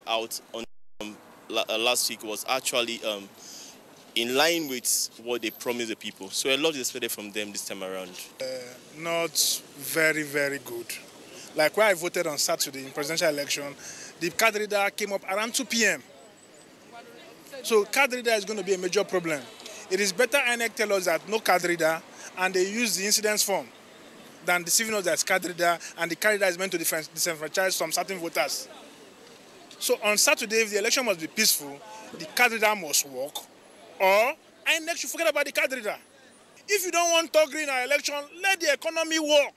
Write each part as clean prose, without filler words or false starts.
out on last week was actually in line with what they promised the people. So a lot is expected from them this time around. Not very, very good. Like where I voted on Saturday in presidential election, the card reader came up around 2 p.m. So card reader is going to be a major problem. It is better INEC tell us that no card reader and they use the incidence form than deceiving us that card reader and the card reader is meant to disenfranchise some certain voters. So on Saturday, if the election must be peaceful, the card reader must work, or INEC should forget about the card reader. If you don't want thuggery in our election, let the economy work.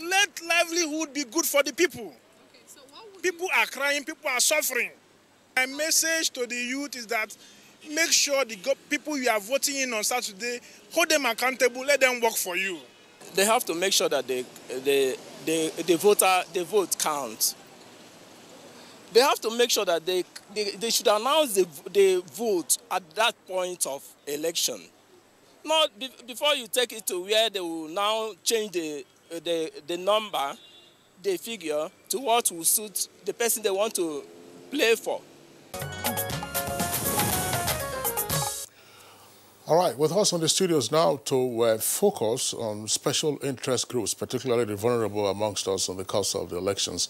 Let livelihood be good for the people. Okay, so people are crying, people are suffering. My message to the youth is that make sure the people you are voting in on Saturday, hold them accountable, let them work for you. They have to make sure that the vote counts. They have to make sure that they should announce the vote at that point of election. Not before you take it to where they will now change the number, the figure, to what will suit the person they want to play for. All right, with us on the studios now to focus on special interest groups, particularly the vulnerable amongst us on the course of the elections.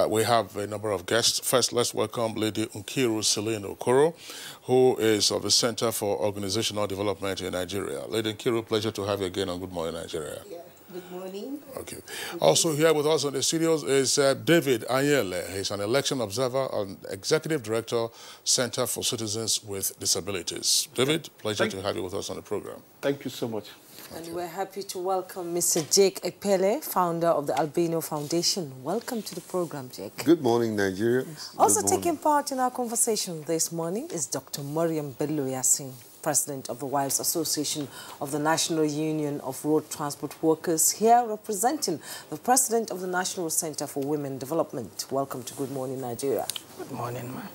We have a number of guests. First, let's welcome Lady Nkiru Celine Okoro, who is of the Center for Organizational Development in Nigeria. Lady Nkiru, pleasure to have you again on Good Morning Nigeria. Yeah. Good morning. Okay. Also here with us on the studios is David Anyele. He's an election observer and executive director, Center for Citizens with Disabilities. David, pleasure to have you with us on the program. Thank you so much. And we're happy to welcome Mr. Jake Epele, founder of the Albino Foundation. Welcome to the program, Jake. Good morning, Nigeria. Also taking part in our conversation this morning is Dr. Mariam Bello Yassin, President of the Wives Association of the National Union of Road Transport Workers, here representing the President of the National Center for Women Development. Welcome to Good Morning Nigeria. Good morning, ma'am.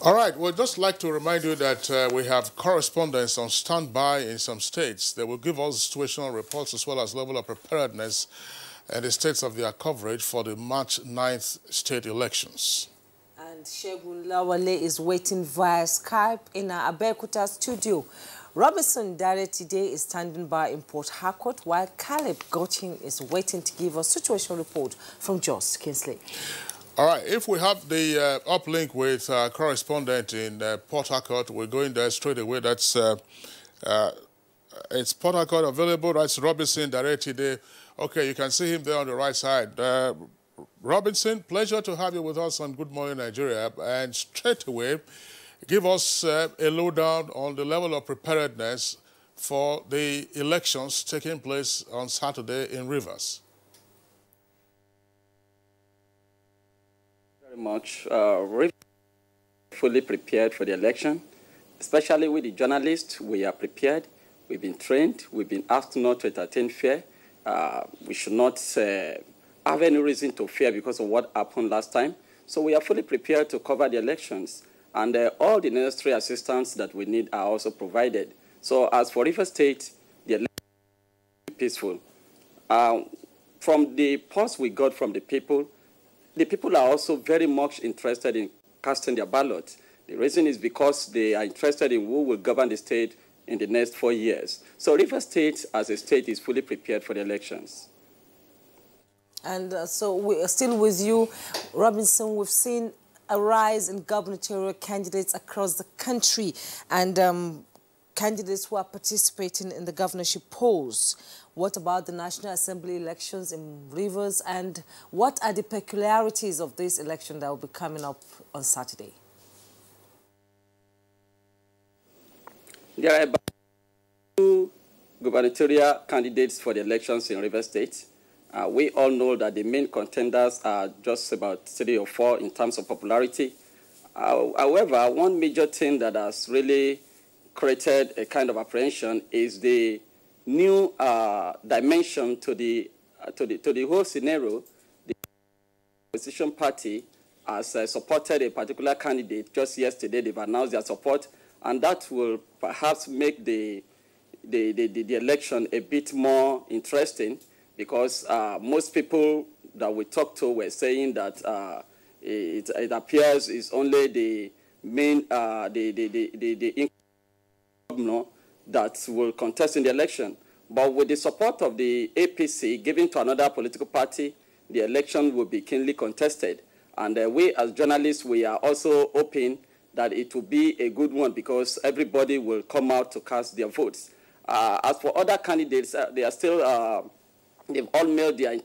All right, we'd just like to remind you that we have correspondents on standby in some states. They will give us situational reports as well as level of preparedness and the states of their coverage for the March 9th state elections. And Shegun Lawale is waiting via Skype in our Abeokuta studio. Robinson Dare today is standing by in Port Harcourt, while Caleb Gotchin is waiting to give us a situational report from Jos Kingsley. All right, if we have the uplink with correspondent in Port Harcourt, we're going there straight away. That's it's Port Harcourt available. That's Robinson Dare today. Okay, you can see him there on the right side. Robinson, pleasure to have you with us on Good Morning Nigeria. And straight away, give us a lowdown on the level of preparedness for the elections taking place on Saturday in Rivers. Very much. Rivers fully prepared for the election, especially with the journalists. We are prepared. We've been trained. We've been asked not to entertain fear. We should not have any reason to fear because of what happened last time. So we are fully prepared to cover the elections. And all the necessary assistance that we need are also provided. So as for Rivers State, the election is peaceful. From the pulse we got from the people are also very much interested in casting their ballot. The reason is because they are interested in who will govern the state in the next 4 years. So Rivers State, as a state, is fully prepared for the elections. And so we're still with you, Robinson. We've seen a rise in gubernatorial candidates across the country and candidates who are participating in the governorship polls. What about the National Assembly elections in Rivers, and what are the peculiarities of this election that will be coming up on Saturday? There are about 2 gubernatorial candidates for the elections in Rivers State. We all know that the main contenders are just about 3 or 4 in terms of popularity. However, one major thing that has really created a kind of apprehension is the new dimension to the whole scenario. The opposition party has supported a particular candidate. Just yesterday, they've announced their support, and that will perhaps make the election a bit more interesting, because most people that we talked to were saying that it appears it's only the main the governor that will contest in the election. But with the support of the APC given to another political party, the election will be keenly contested. And we as journalists, we are also hoping that it will be a good one because everybody will come out to cast their votes. As for other candidates, they are still, they've all mailed their,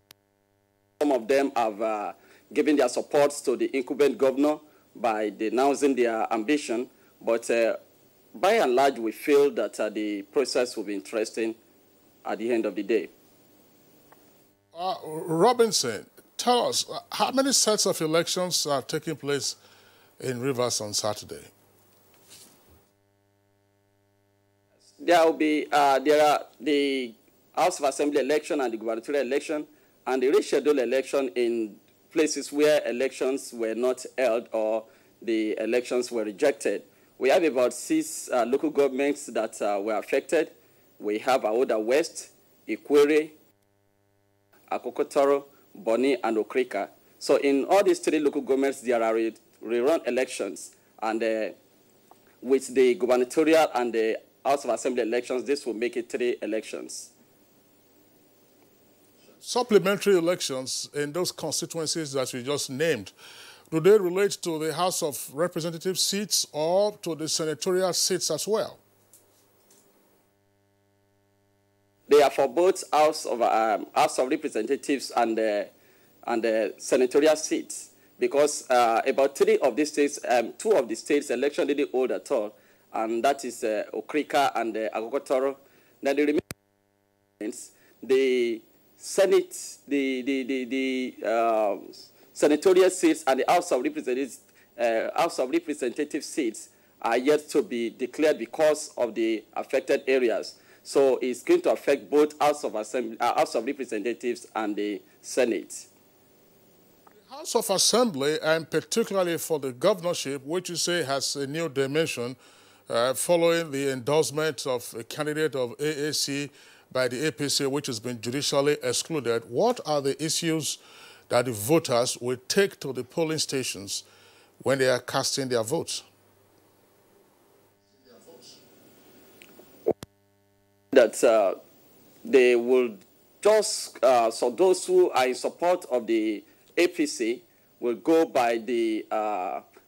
some of them have given their support to the incumbent governor by denouncing their ambition. But by and large, we feel that the process will be interesting at the end of the day. Robinson, tell us, how many sets of elections are taking place in Rivers on Saturday? There will be there are the House of Assembly election and the gubernatorial election and the rescheduled election in places where elections were not held or the elections were rejected. We have about 6 local governments that were affected. We have Aoda West, Ikwere, Akokotoro, Boni, and Okrika. So in all these 3 local governments, there are rerun elections. And with the gubernatorial and the House of Assembly elections, this will make it 3 elections. Supplementary elections in those constituencies that we just named, do they relate to the House of Representative seats or to the senatorial seats as well? They are for both House of Representatives and the senatorial seats, because about 3 of these states, 2 of the states election didn't hold at all, and that is Okrika and Agogotoro. Then the remaining, the Senate, the senatorial seats and the House of Representative seats are yet to be declared because of the affected areas. So it's going to affect both House of Representatives and the Senate. The House of Assembly, and particularly for the governorship, which you say has a new dimension following the endorsement of a candidate of AAC by the APC, which has been judicially excluded. What are the issues that the voters will take to the polling stations when they are casting their votes? That they will just, so those who are in support of the APC will go by the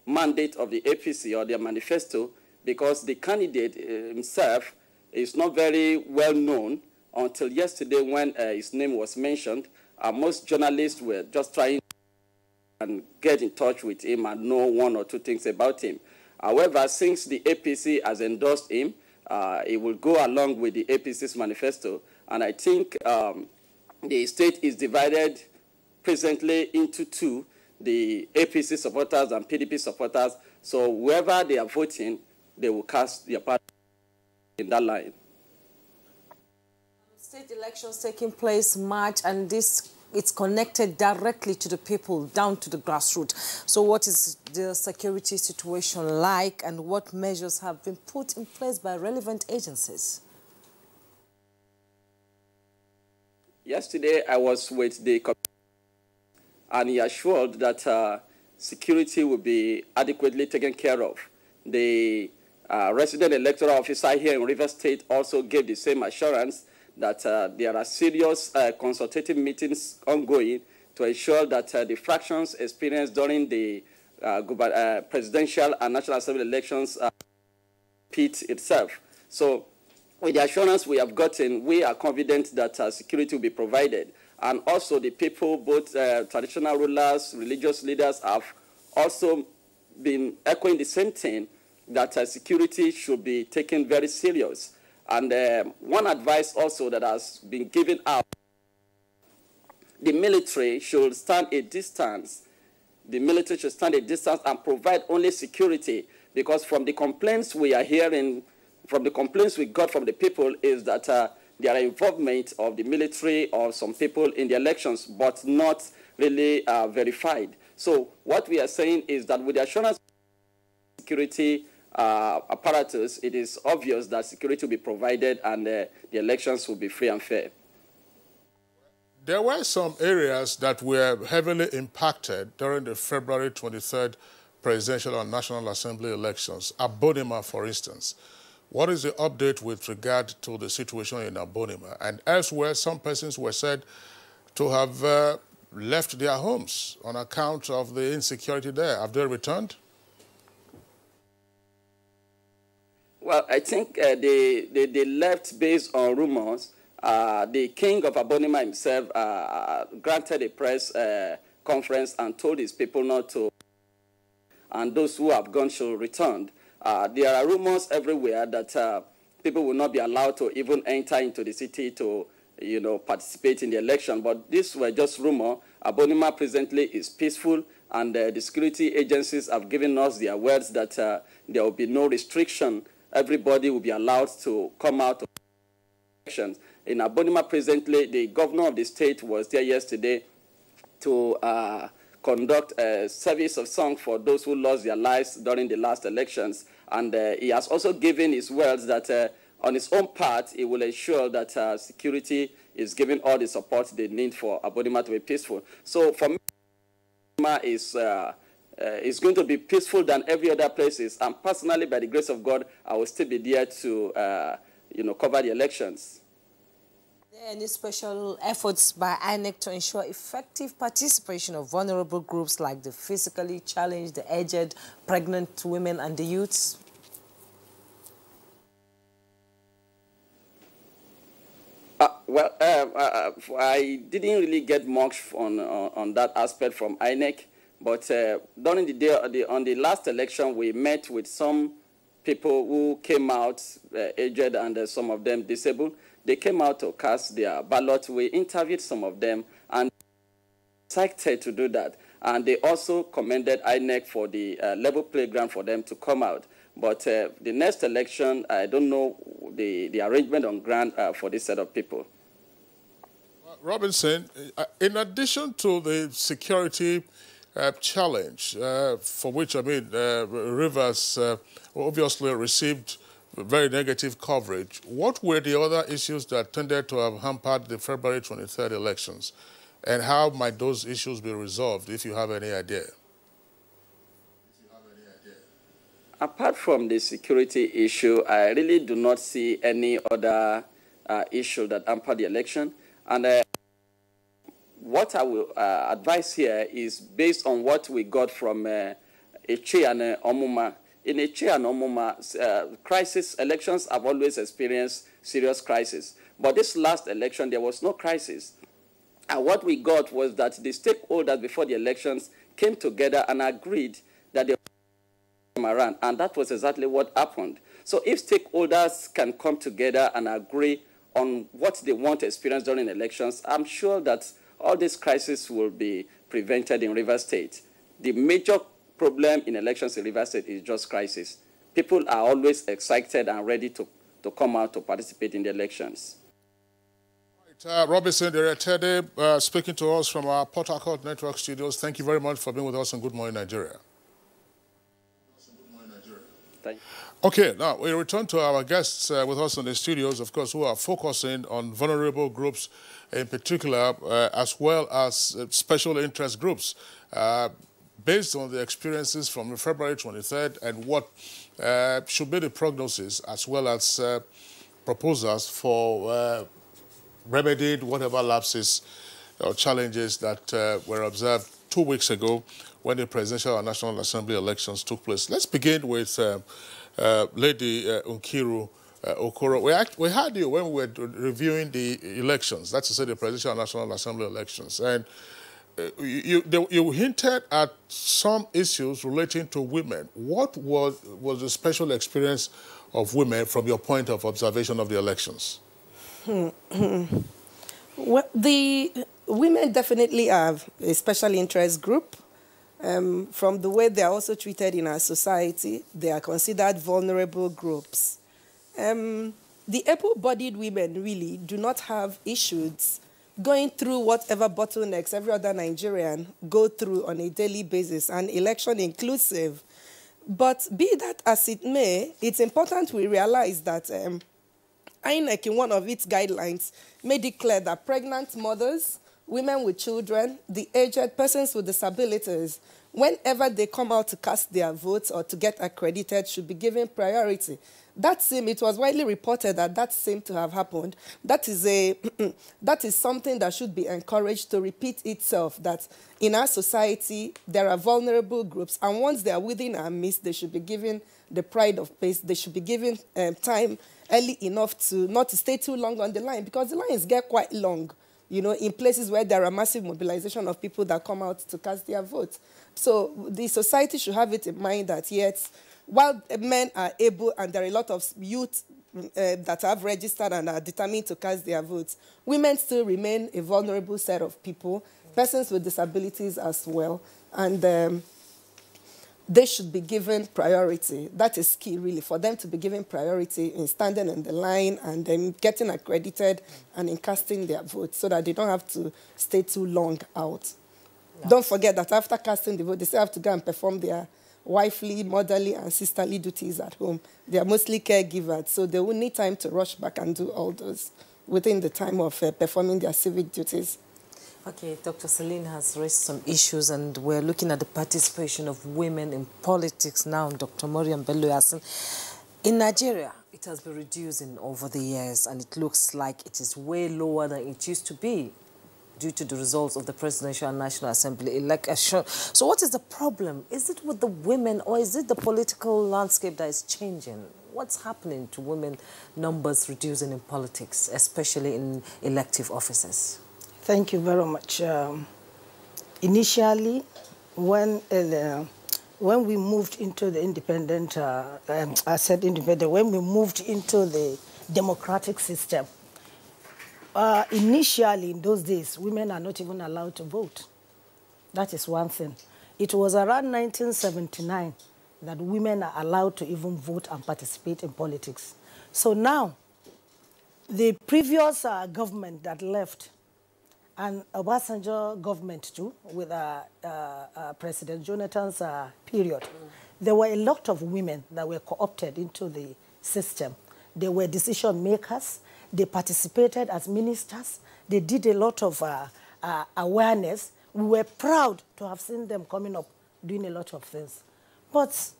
mandate of the APC or their manifesto, because the candidate himself is not very well known until yesterday when his name was mentioned. Most journalists were just trying to get in touch with him and know 1 or 2 things about him. However, since the APC has endorsed him, it will go along with the APC's manifesto. And I think the state is divided presently into 2, the APC supporters and PDP supporters. So wherever they are voting, they will cast their party in that line. State elections taking place March, and it's connected directly to the people, down to the grassroots. So what is the security situation like, and what measures have been put in place by relevant agencies? Yesterday, I was with the committee, and he assured that security will be adequately taken care of. The resident electoral officer here in Rivers State also gave the same assurance that there are serious consultative meetings ongoing to ensure that the fractions experienced during the presidential and national assembly elections repeat itself. So with the assurance we have gotten, we are confident that security will be provided. And also the people, both traditional rulers, religious leaders, have also been echoing the same thing, that security should be taken very serious. And one advice also that has been given out, the military should stand a distance. The military should stand a distance and provide only security, because from the complaints we are hearing, from the complaints we got from the people, is that there are involvement of the military or some people in the elections, but not really verified. So what we are saying is that with the assurance of security apparatus, it is obvious that security will be provided and the elections will be free and fair. There were some areas that were heavily impacted during the February 23rd presidential and National Assembly elections. Abonima, for instance. What is the update with regard to the situation in Abonima? And elsewhere, some persons were said to have left their homes on account of the insecurity there. Have they returned? Well, I think they left based on rumors. The king of Abonima himself granted a press conference and told his people not to, and those who have gone should return. There are rumors everywhere that people will not be allowed to even enter into the city to, participate in the election. But these were just rumors. Abonima presently is peaceful, and the security agencies have given us their words that there will be no restriction. Everybody will be allowed to come out of elections. In Abonima presently, the governor of the state was there yesterday to conduct a service of song for those who lost their lives during the last elections. And he has also given his words that on his own part, he will ensure that security is giving all the support they need for Abonima to be peaceful. So for me, Abonima is going to be peaceful than every other places. And personally, by the grace of God, I will still be there to, cover the elections. Are there any special efforts by INEC to ensure effective participation of vulnerable groups like the physically challenged, the aged, pregnant women, and the youths? I didn't really get much on that aspect from INEC, but during the day, on the last election, we met with some people who came out aged and some of them disabled. They came out to cast their ballot. We interviewed some of them and excited to do that. And they also commended INEC for the level playground for them to come out. But the next election, I don't know the arrangement on ground for this set of people. Robinson, in addition to the security challenge, for which, Rivers obviously received very negative coverage, what were the other issues that tended to have hampered the February 23rd elections? And how might those issues be resolved, if you have any idea? Apart from the security issue, I really do not see any other issue that hampered the election. And what I will advise here is based on what we got from Eche and Omuma. In Eche and Omuma, crisis elections have always experienced serious crisis. But this last election, there was no crisis. And what we got was that the stakeholders before the elections came together and agreed that they would come around. And that was exactly what happened. So if stakeholders can come together and agree on what they want to experience during elections, I'm sure that all these crises will be prevented in Rivers State. The major problem in elections in Rivers State is just crisis. People are always excited and ready to come out to participate in the elections. Right, Robinson Deretede, speaking to us from our Port Harcourt Network studios. Thank you very much for being with us on Good Morning Nigeria. Thank you. Okay, now we return to our guests with us in the studios, of course, who are focusing on vulnerable groups in particular, as well as special interest groups, based on the experiences from February 23rd and what should be the prognosis, as well as proposals for remedying whatever lapses or challenges that were observed 2 weeks ago when the Presidential and National Assembly elections took place. Let's begin with Lady Nkiru Okoro. We had you when we were reviewing the elections, that's to say the Presidential and National Assembly elections, and you hinted at some issues relating to women. What was the special experience of women from your point of observation of the elections? Well, the women definitely have a special interest group. From the way they are also treated in our society, they are considered vulnerable groups. The able-bodied women really do not have issues going through whatever bottlenecks every other Nigerian go through on a daily basis, and election inclusive. But be that as it may, it's important we realize that INEC, in one of its guidelines, made it clear that pregnant mothers women with children, the aged, persons with disabilities, whenever they come out to cast their votes or to get accredited, should be given priority. It was widely reported that seemed to have happened. That is something that should be encouraged to repeat itself, that in our society, there are vulnerable groups, and once they are within our midst, they should be given the pride of place. They should be given time early enough to not to stay too long on the line, because the lines get quite long, you know, in places where there are massive mobilization of people that come out to cast their votes. So the society should have it in mind that, yes, while men are able, and there are a lot of youth that have registered and are determined to cast their votes, women still remain a vulnerable set of people, persons with disabilities as well, and they should be given priority. That is key, really, for them to be given priority in standing in the line and then getting accredited and in casting their votes, so that they don't have to stay too long out. Yes. Don't forget that after casting the vote, they still have to go and perform their wifely, motherly, and sisterly duties at home. They are mostly caregivers, so they will need time to rush back and do all those within the time of performing their civic duties. Okay, Dr. Celine has raised some issues, and we're looking at the participation of women in politics now. Dr. Mariam Bello Yasin. In Nigeria, it has been reducing over the years, and it looks like it is way lower than it used to be, due to the results of the Presidential and National Assembly election. So what is the problem? Is it with the women, or is it the political landscape that is changing? What's happening to women numbers reducing in politics, especially in elective offices? Thank you very much. Initially, when we moved into the independent, when we moved into the democratic system, initially, in those days, women are not even allowed to vote. That is one thing. It was around 1979 that women are allowed to even vote and participate in politics. So now, the previous government that left, and Obasanjo government too, with President Jonathan's period, there were a lot of women that were co-opted into the system. They were decision makers. They participated as ministers. They did a lot of awareness. We were proud to have seen them coming up, doing a lot of things. But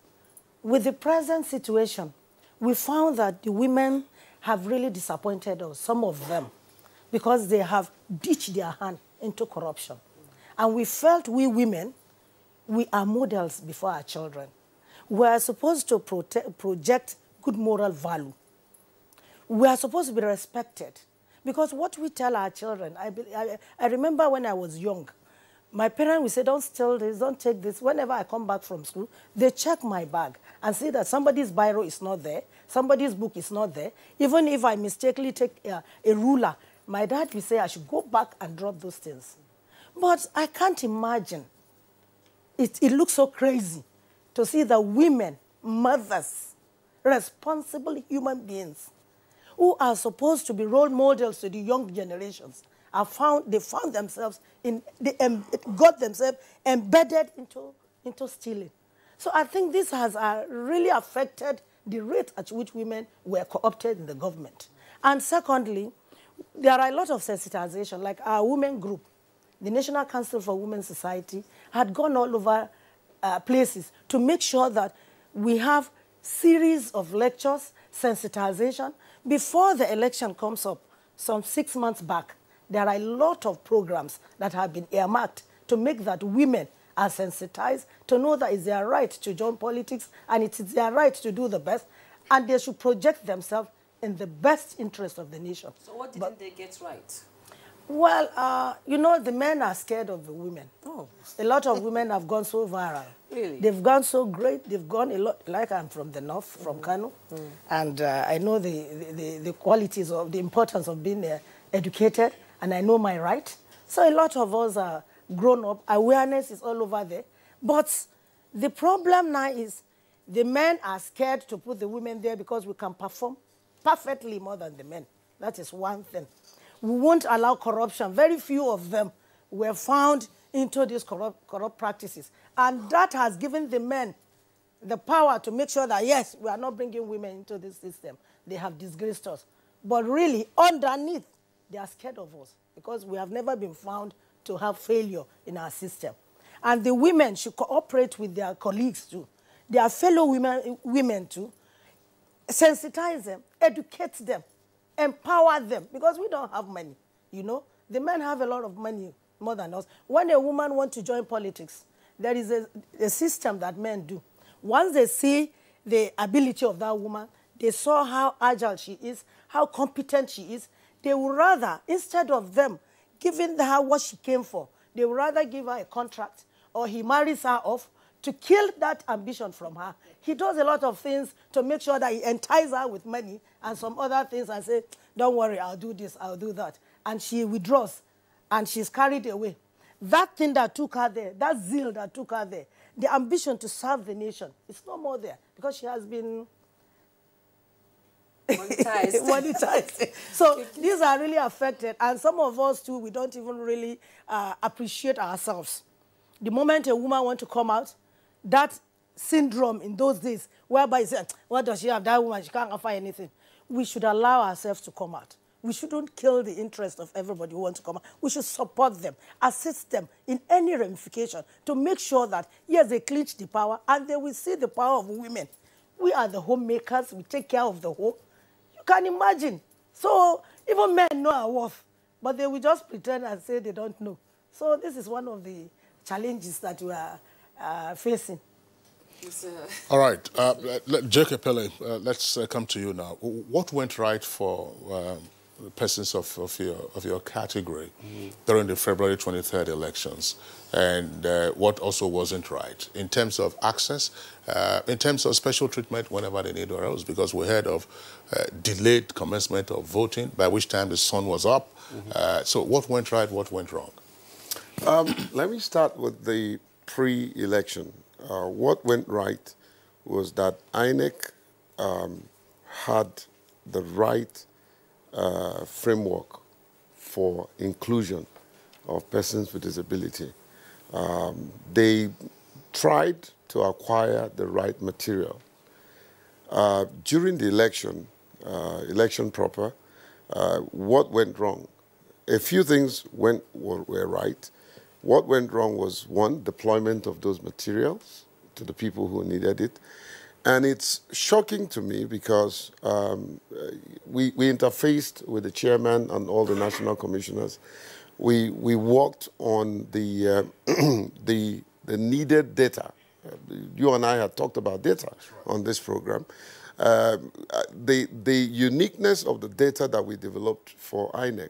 with the present situation, we found that the women have really disappointed us, some of them, because they have ditched their hand into corruption. And we felt we women, we are models before our children. We are supposed to project good moral value. We are supposed to be respected. Because what we tell our children, I remember when I was young, my parents would say, don't steal this, don't take this. Whenever I come back from school, they check my bag and see that somebody's biro is not there, somebody's book is not there. Even if I mistakenly take a ruler, my dad will say I should go back and drop those things. But I can't imagine. It looks so crazy to see the women, mothers, responsible human beings, who are supposed to be role models to the young generations, they found themselves got themselves embedded into stealing. So I think this has really affected the rate at which women were co-opted in the government. And secondly, there are a lot of sensitization, like our women group, the National Council for Women's Society, had gone all over places to make sure that we have series of lectures, sensitization. Before the election comes up, some 6 months back, there are a lot of programs that have been earmarked to make that women are sensitized, to know that it's their right to join politics, and it is their right to do the best, and they should project themselves in the best interest of the nation. So what didn't they get right? Well, you know, the men are scared of the women. Oh. A lot of women have gone so viral. Really? They've gone so great. They've gone a lot, like I'm from the north, from Kano, and I know the qualities of, the importance of being educated, and I know my right. So a lot of us are grown up. Awareness is all over there. But the problem now is the men are scared to put the women there because we can perform perfectly more than the men. That is one thing. We won't allow corruption. Very few of them were found into these corrupt practices. And that has given the men the power to make sure that, yes, we are not bringing women into this system. They have disgraced us. But really, underneath, they are scared of us. because we have never been found to have failure in our system. And the women should cooperate with their colleagues too, their fellow women too, sensitize them, educate them, empower them, because we don't have money, you know. The men have a lot of money, more than us. When a woman wants to join politics, there is a system that men do. Once they see the ability of that woman, they saw how agile she is, how competent she is, they would rather, instead of them giving her what she came for, they would rather give her a contract, or he marries her off to kill that ambition from her. He does a lot of things to make sure that he entices her with money and some other things and say, don't worry, I'll do this, I'll do that. And she withdraws and she's carried away. That thing that took her there, that zeal that took her there, the ambition to serve the nation, it's no more there because she has been monetized. Monetized. So these are really affected. And some of us too, we don't even really appreciate ourselves. The moment a woman wants to come out, that syndrome in those days, whereby you say, what does she have, that woman, she can't offer anything. We should allow ourselves to come out. We shouldn't kill the interest of everybody who wants to come out. We should support them, assist them in any ramification to make sure that, yes, they clinch the power and they will see the power of women. We are the homemakers. We take care of the home. You can imagine. So even men know our worth, but they will just pretend and say they don't know. So this is one of the challenges that we are facing. All right, Jacob Pele, let's come to you now. What went right for persons of your category during the February 23rd elections, and what also wasn't right in terms of access, in terms of special treatment whenever they need or else, because we heard of delayed commencement of voting, by which time the sun was up. So what went right, what went wrong? Let me start with the pre-election. What went right was that INEC had the right framework for inclusion of persons with disability. They tried to acquire the right material. During the election, election proper, what went wrong? A few things were right. What went wrong was, one, deployment of those materials to the people who needed it. And it's shocking to me because we interfaced with the chairman and all the national commissioners. We worked on the, the needed data. You and I had talked about data on this program. The uniqueness of the data that we developed for INEC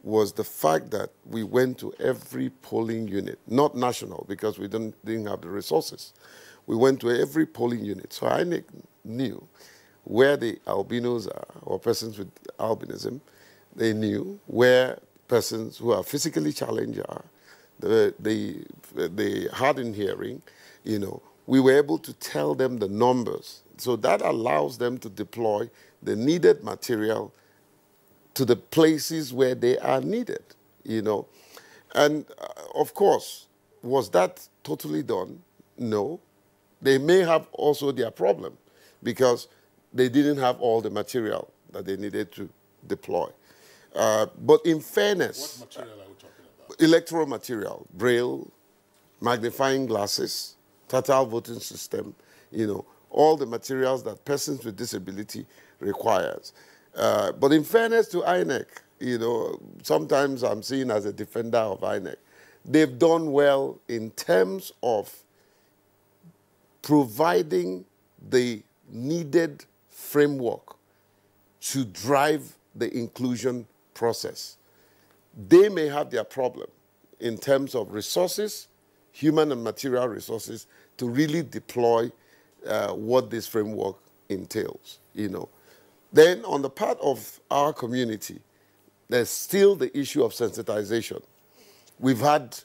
was the fact that we went to every polling unit, not national because we didn't have the resources. We went to every polling unit. So INEC knew where the albinos are, or persons with albinism. They knew where persons who are physically challenged are, the hard in hearing. You know, we were able to tell them the numbers. So that allows them to deploy the needed material to the places where they are needed, you know. And, of course, was that totally done? No. They may have also their problem because they didn't have all the material that they needed to deploy. But in fairness... What material are we talking about? Electoral material, braille, magnifying glasses, total voting system, you know, all the materials that persons with disability requires. But in fairness to INEC, you know, sometimes I'm seen as a defender of INEC. They've done well in terms of providing the needed framework to drive the inclusion process. They may have their problem in terms of resources, human and material resources, to really deploy what this framework entails, you know. Then on the part of our community, there's still the issue of sensitization. We've had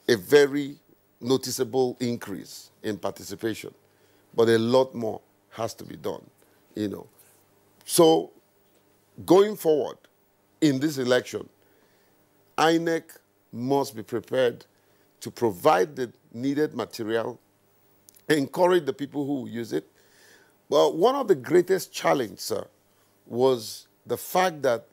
a very noticeable increase in participation, but a lot more has to be done, you know. So going forward in this election, INEC must be prepared to provide the needed material, encourage the people who use it. Well, one of the greatest challenges, sir, was the fact that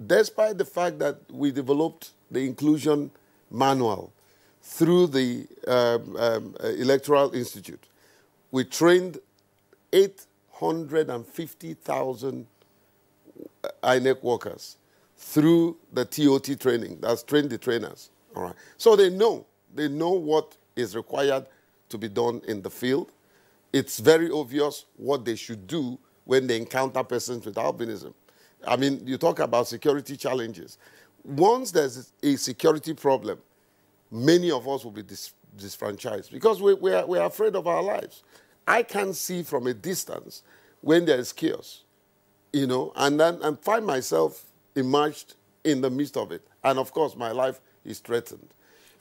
despite the fact that we developed the inclusion manual through the Electoral Institute, we trained 850,000 INEC workers through the TOT training. That's train the trainers. All right. So they know what is required to be done in the field. It's very obvious what they should do when they encounter persons with albinism. I mean, you talk about security challenges. Once there's a security problem, many of us will be disfranchised because we are afraid of our lives. I can see from a distance when there is chaos, you know, and then I find myself immersed in the midst of it. And of course, my life is threatened.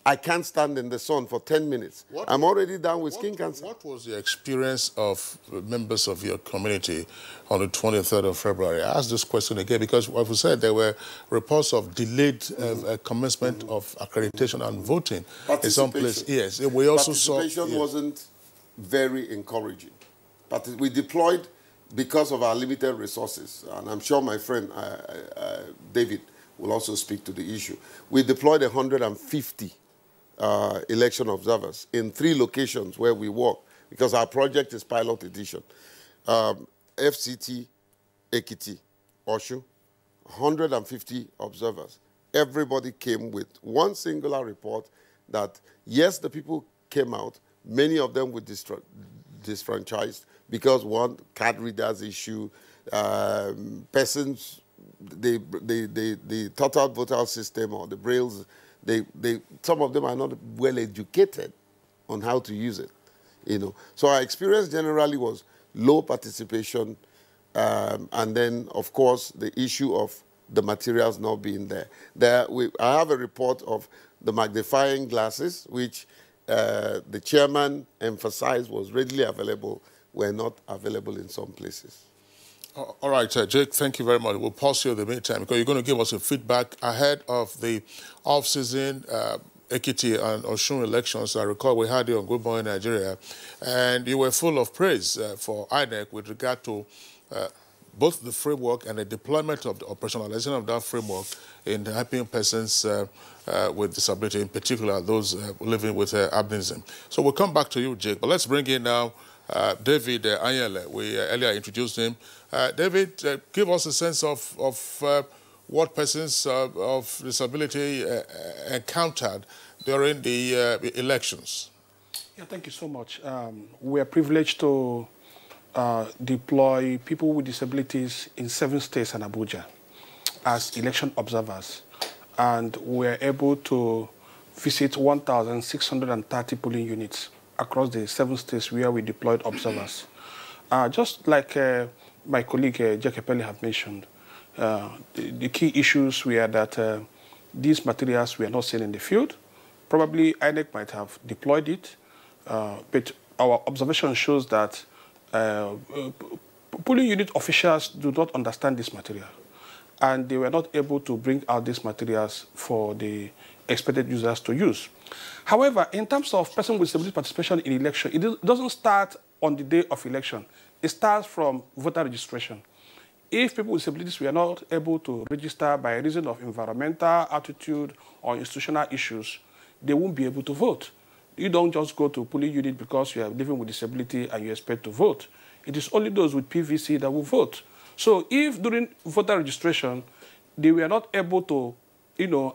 I can't stand in the sun for 10 minutes. I'm already down with skin cancer. What was the experience of members of your community on the 23rd of February? I asked this question again because, like we said, there were reports of delayed commencement of accreditation and voting in some places. Yes, we also saw... Participation wasn't very encouraging. But we deployed because of our limited resources, and I'm sure my friend David will also speak to the issue. We deployed 150 election observers in 3 locations where we work, because our project is pilot edition. FCT, Ekiti, Oshu, 150 observers. Everybody came with one singular report that, yes, the people came out, many of them were disfranchised because one, card readers issue, persons, the total voter system or the brailles, some of them are not well educated on how to use it, you know. So our experience generally was low participation, and then, of course, the issue of the materials not being there. I have a report of the magnifying glasses, which the chairman emphasized was readily available, were not available in some places. All right, Jake, thank you very much. We'll pause you in the meantime because you're going to give us a feedback ahead of the off-season Ekiti and Osun elections. I recall we had you on Good Morning Nigeria, and you were full of praise for INEC with regard to both the framework and the deployment of the operationalization of that framework in helping persons with disability, in particular those living with albinism. So we'll come back to you, Jake, but let's bring in now David Anyele. We earlier introduced him. David, give us a sense of what persons of disability encountered during the elections. Yeah, thank you so much. We are privileged to deploy people with disabilities in 7 states and Abuja as election observers. And we are able to visit 1,630 polling units across the 7 states where we deployed observers. Just like my colleague Jake Pele have mentioned, the key issues were that these materials were not seen in the field. Probably INEC might have deployed it, but our observation shows that polling unit officials do not understand this material, and they were not able to bring out these materials for the expected users to use. However, in terms of person with disability participation in election, it doesn't start on the day of election. It starts from voter registration. If people with disabilities were not able to register by reason of environmental, attitude, or institutional issues, they won't be able to vote. You don't just go to a polling unit because you are living with disability and you expect to vote. It is only those with PVC that will vote. So if during voter registration, they were not able to,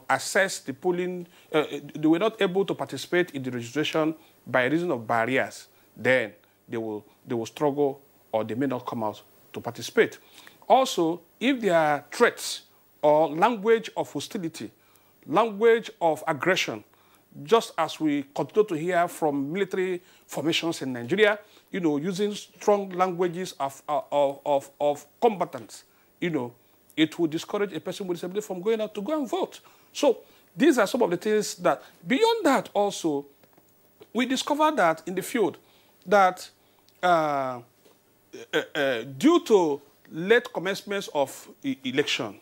assess the polling, they were not able to participate in the registration by reason of barriers, then they will struggle or they may not come out to participate. Also, if there are threats or language of hostility, language of aggression, just as we continue to hear from military formations in Nigeria, using strong languages of combatants, it will discourage a person with disability from going out to go and vote. So these are some of the things that, beyond that also, we discovered that in the field, that due to late commencements of election,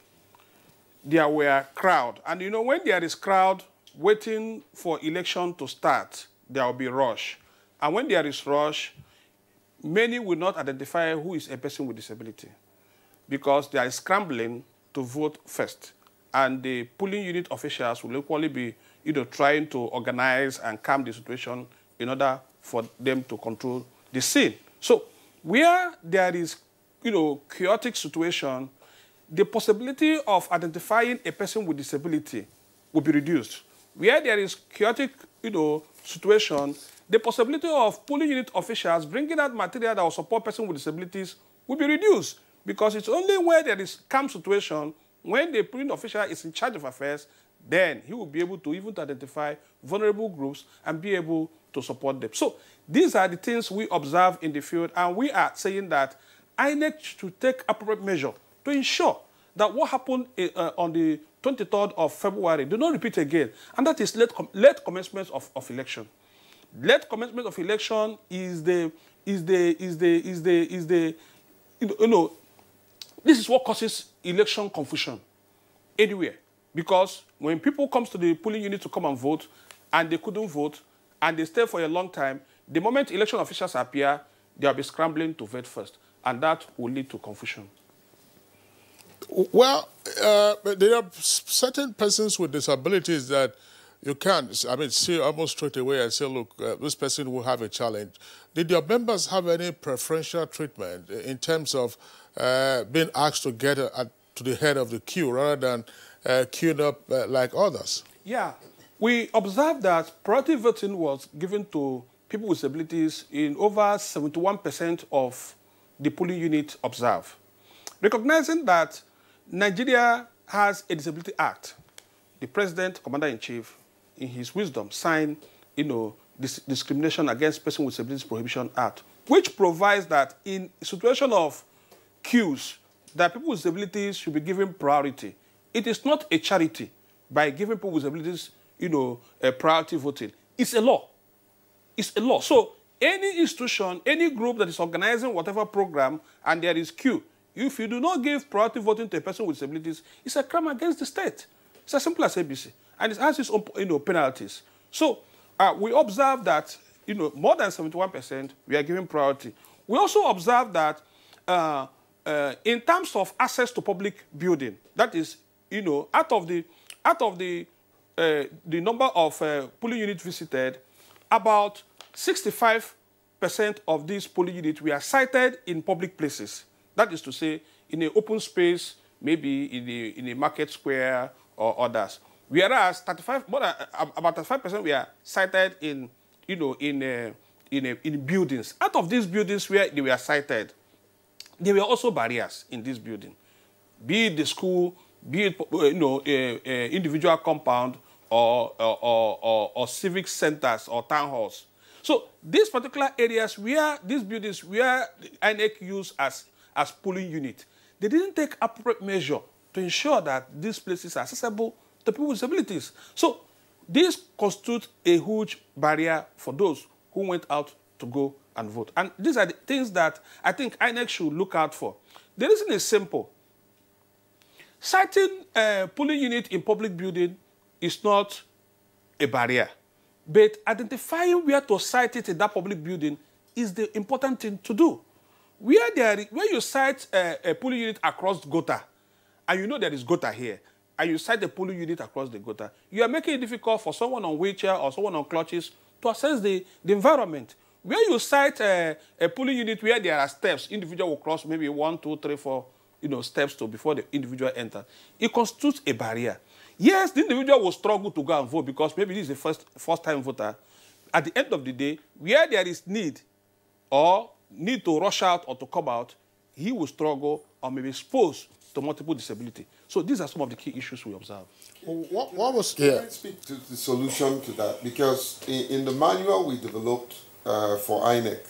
there were crowd. And when there is crowd waiting for election to start, there will be rush. And when there is rush, many will not identify who is a person with disability, because there is scrambling to vote first. And the polling unit officials will equally be trying to organize and calm the situation in order for them to control the scene. So where there is chaotic situation, the possibility of identifying a person with disability will be reduced. Where there is chaotic situation, the possibility of polling unit officials bringing out material that will support persons with disabilities will be reduced, because it's only where there is calm situation, when the polling official is in charge of affairs, then he will be able to even identify vulnerable groups and be able to support them. So these are the things we observe in the field, and we are saying that INEC should take appropriate measure to ensure that what happened on the 23rd of February do not repeat again, and that is late commencement of election. Late commencement of election is this is what causes election confusion anywhere. Because when people come to the polling unit to come and vote, and they couldn't vote, and they stay for a long time, the moment election officials appear, they'll be scrambling to vote first. And that will lead to confusion. Well, there are certain persons with disabilities that you can't, see almost straight away and say, look, this person will have a challenge. Did your members have any preferential treatment in terms of being asked to get to the head of the queue rather than queued up like others? Yeah, we observed that priority voting was given to people with disabilities in over 71% of the polling unit observed. Recognizing that Nigeria has a Disability Act, the President, Commander-in-Chief, in his wisdom, signed, this Discrimination Against Persons with Disabilities Prohibition Act, which provides that in a situation of queues, that people with disabilities should be given priority. It is not a charity by giving people with disabilities, a priority voting. It's a law. It's a law. So any institution, any group that is organizing whatever program and there is queue, if you do not give priority voting to a person with disabilities, it's a crime against the state. It's as simple as ABC. And it has its own penalties. So we observe that more than 71% we are giving priority. We also observe that in terms of access to public building, that is, out of the number of polling units visited, about 65% of these polling units were sited in public places. That is to say, in an open space, maybe in a market square or others. Whereas about 35% were sited in buildings. Out of these buildings where they were sited, there were also barriers in this building, be it the school, be it individual compound or civic centers or town halls. So these particular areas where these buildings where INEC used as polling unit, they didn't take appropriate measure to ensure that these places are accessible to people with disabilities. So this constitutes a huge barrier for those who went out to go and vote. And these are the things that I think INEC should look out for. The reason is simple. Citing a polling unit in public building is not a barrier, but identifying where to cite it in that public building is the important thing to do. Where you cite a polling unit across gutter, and there is gutter here, and you cite the polling unit across the gutter, you are making it difficult for someone on wheelchair or someone on crutches to access the environment. Where you cite a polling unit where there are steps, individual will cross maybe 1, 2, 3, 4 steps before the individual enters, it constitutes a barrier. Yes, the individual will struggle to go and vote because maybe this is a first-time voter. At the end of the day, where there is need to rush out or to come out, he will struggle or may be exposed to multiple disability. So these are some of the key issues we observe. What was... Can I speak to the solution to that? Because in the manual we developed for INEC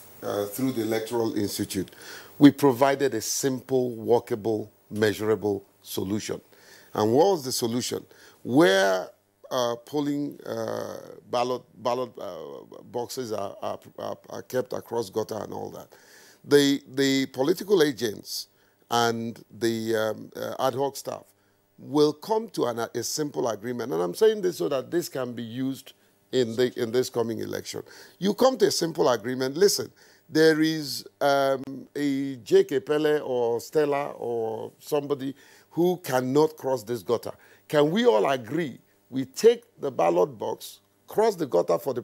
through the Electoral Institute, we provided a simple, workable, measurable solution. And what was the solution? Where polling ballot boxes are kept across gutter and all that, the political agents and the ad hoc staff will come to a simple agreement. And I'm saying this so that this can be used in this coming election. You come to a simple agreement. Listen, there is a J.K. Pele or Stella or somebody who cannot cross this gutter. Can we all agree we take the ballot box, cross the gutter for the